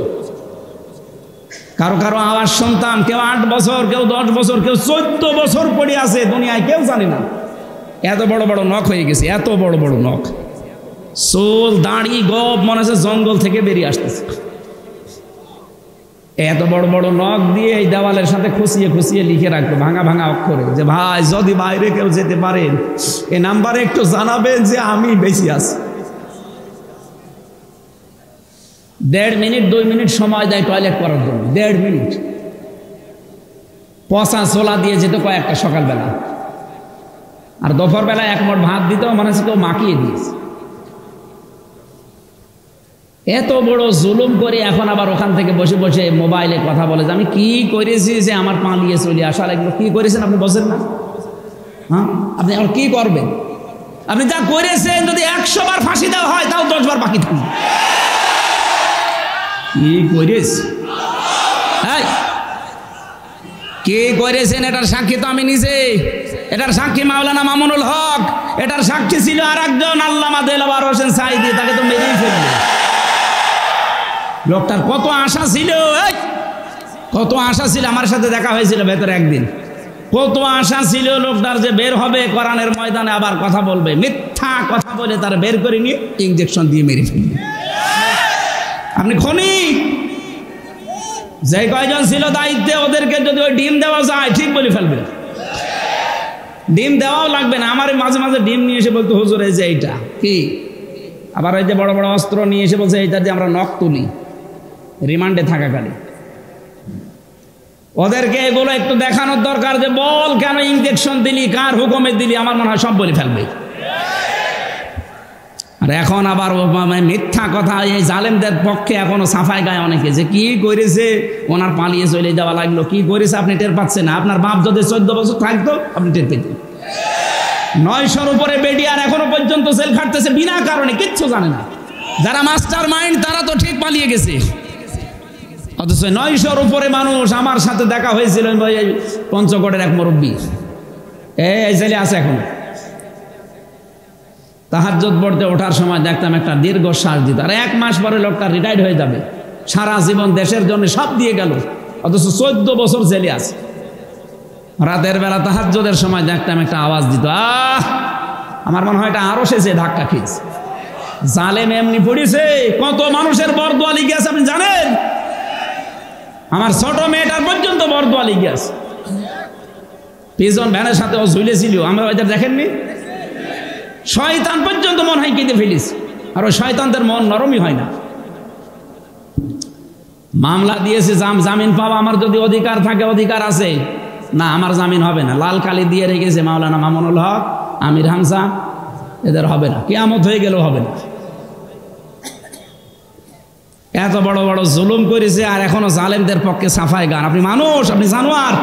কারো কারো আওয়াজ শুনতাম, কেউ 8 বছর, কেউ 10 বছর, কেউ 14 বছর পড়ে আছে, দুনিয়ায় কেউ জানে না। এত বড় বড় নখ হয়ে গেছে, এত বড় বড় নখ, চুল দাড়ি গোপ মনে হচ্ছে জঙ্গল থেকে বেরিয়ে আসতেছে। এত বড় বড় নখ দিয়ে এই দেওয়ালের সাথে খুশিয়ে খুশিয়ে লিখে রাখতো ভাঙা ভাঙা অক্ষরে যে ভাই যদি বাইরে কেউ যেতে পারেন এই নাম্বারে একটু জানাবেন যে আমি বেশি আছি। 1.5 মিনিট 2 মিনিট সময় দেয় টয়লেট করার জন্য, 1.5 মিনিট। পচা ছোলা দিয়ে যেত কয়েকটা সকালবেলা, আর দুপুর বেলা 1 মুঠ ভাত দিত, মনে হচ্ছে কেউ মাখিয়ে দিয়েছে। এত বড় জুলুম করে এখন আবার ওখান থেকে বসে বসে মোবাইলে কথা বলে যে আমি কি করেছি যে আমার পালিয়ে চলে আসা লাগলো। কি করেছেন আপনি বলছেন না? হ্যাঁ, আপনি আর কি করবেন? আপনি যা করেছেন যদি 100 বার ফাঁসি দেওয়া হয় তাও 10 বার বাকি থাকবে। কি করেছে? হ্যাঁ, কে করেছেন এটার সাক্ষী তো আমি নিজে। এটার সাক্ষী মাওলানা মামুনুল হক, এটার সাক্ষী ছিল আর একজন আল্লামা দেলাওয়ার হোসেন সাঈদী, তাকে তো মেরেই ফেলবে। লোকটার কত আশা ছিল, কত আশা ছিল। আমার সাথে দেখা হয়েছিল ভেতরে একদিন, কত আশা ছিল লোকটার যে বের হবে কোরআনের ময়দানে আবার কথা বলবে। মিথ্যা কথা বলে তার বের করে নিয়ে ইঞ্জেকশন দিয়ে মেরে ফেলবে। আপনি খনি যে কয়জন ছিল দায়িত্বে, ওদেরকে যদি ওই ডিম দেওয়া যায় ঠিক বলে ফেলবে। ডিম দেওয়াও লাগবে না। আমার মাঝে মাঝে ডিম নিয়ে এসে বলতো হুজুর এই যে এইটা কি, আবার ওই যে বড় বড় অস্ত্র নিয়ে এসে বলছে এইটা দিয়ে আমরা নখ তুলি রিমান্ডে থাকাকালীন। ওদেরকে এগুলো একটু দেখানোর দরকার যে বল কেন ইঞ্জেকশন দিলি, কার হুকুমে দিলি, আমার মনে হয় সব বলে ফেলবে। আর এখন আবার মিথ্যা কথা, এই জালেমদের পক্ষে এখনো সাফাই গায় অনেকে যে কি করেছে, ওনার পালিয়ে চলে যাওয়া লাগলো। কি করেছে আপনি টের পাচ্ছেন না? আপনার বাপ যদি 14 বছর থাকতো আপনি টের পেতেন। 900-র উপরে বেডিয়ার এখনো পর্যন্ত জেল খাটতেছে বিনা কারণে, কিচ্ছু জানে না। যারা মাস্টার মাইন্ড তারা তো ঠিক পালিয়ে গেছে, অথচ 900-র উপরে মানুষ। আমার সাথে দেখা হয়েছিল পঞ্চগড়ের এক মুরব্বী, এই ছেলে আছে এখন। তাহাজ্জুদ পড়তে ওঠার সময় দেখতাম একটা দীর্ঘ শ্বাস দিত, আর 1 মাস পরে লোকটা রিটায়ার্ড হয়ে যাবে। সারা জীবন দেশের জন্য সব দিয়ে গেল, অথচ 14 বছর জেলে আছে। রাতের বেলা তাহাজ্জুদের সময় দেখতাম একটা আওয়াজ দিত, আমার মনে হয় এটা আরো সে ধাক্কা খেয়েছে। জালেম এমনি পড়েছে, কত মানুষের বরদোয়া লিখে আছে আপনি জানেন? আমার ছোট মেয়েটার পর্যন্ত বরদোয়া লিখে আছে। পিজন ভ্যানের সাথে ও ঝুলেছিল, আমরা ওইটা দেখেননি? শয়তান পর্যন্ত মন হয় কেঁদে ফেলিস, আর ওই শয়তানদের মন নরমই হয় না। মামলা দিয়েছে, জামিন পাওয়া আমার যদি অধিকার থাকে, অধিকার আছে না, আমার জামিন হবে না। লাল কালি দিয়ে রেখেছে মাওলানা মামুনুল হক, আমির হামজা, এদের হবে না, কিয়ামত হয়ে গেলেও হবে না। এত বড় বড় জুলুম করেছে, আর এখনো জালেমদের পক্ষে সাফাই গান। আপনি মানুষ, আপনি জানোয়ার।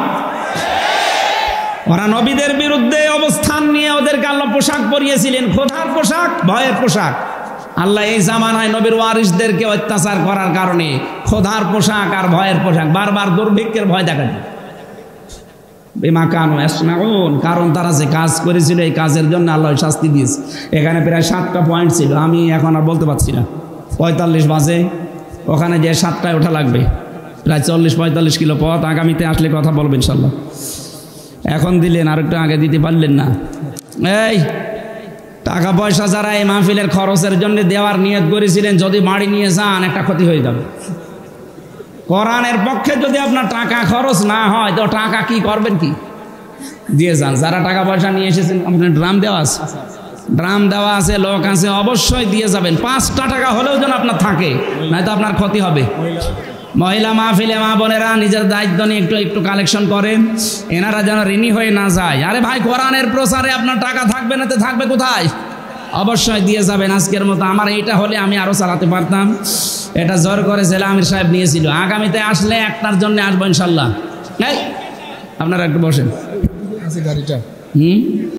ওরা নবীদের বিরুদ্ধে অবস্থান নিয়ে ওদেরকে আল্লাহ পোশাক পরিয়েছিলেন, খোদার পোশাক, ভয়ের পোশাক। আল্লাহ এই জামানায় নবীর ওয়ারিসদেরকে অত্যাচার করার কারণে খোদার পোশাক আর ভয়ের পোশাক, বারবার দুর্ভিক্ষের ভয় দেখাচ্ছে। বিমা কানু ইয়াসনাউন, কারণ তারা যে কাজ করেছিল এই কাজের জন্য আল্লাহ শাস্তি দিয়েছে। এখানে প্রায় 7টা পয়েন্ট ছিল, আমি এখন আর বলতে পারছি না। 45 বাজে, ওখানে যে 7টায় ওঠা লাগবে, প্রায় 40-45 কিলো পথ। আগামীতে আসলে কথা বলবেন ইনশাল্লাহ। এখন দিলেন, আর একটু আগে দিতে পারলেন না। এই টাকা পয়সা যারা এই মাহফিলের খরচের জন্য দেওয়ার নিয়ত করেছিলেন, যদি বাড়ি নিয়ে যান একটা ক্ষতি হয়ে যাবে। কোরআনের পক্ষে যদি আপনার টাকা খরচ না হয় তো টাকা কি করবেন, কি দিয়ে যান। যারা টাকা পয়সা নিয়ে এসেছেন, আপনার ড্রাম দেওয়া আছে, ড্রাম দেওয়া আছে, লোক আছে, অবশ্যই দিয়ে যাবেন। 5টা টাকা হলেও যেন আপনার থাকে, নয়তো আপনার ক্ষতি হবে। মহিলা মাহফিলে মা বোনেরা নিজের দায়িত্ব নিয়ে একটু একটু কালেকশন করেন, এনারা যেন ঋণী হয়ে না যায়। আরে ভাই, কোরআনের প্রচারে আপনার টাকা থাকবে না তো থাকবে কোথায়? অবশ্যই দিয়ে যাবেন। আজকের মতো আমার এইটা হলে আমি আরো চালাতে পারতাম, এটা জোর করে জেলা আমির সাহেব নিয়েছিল। আগামীতে আসলে একটার জন্য আসবো ইনশাল্লাহ। আপনারা একটু বসেন।
গাড়িটা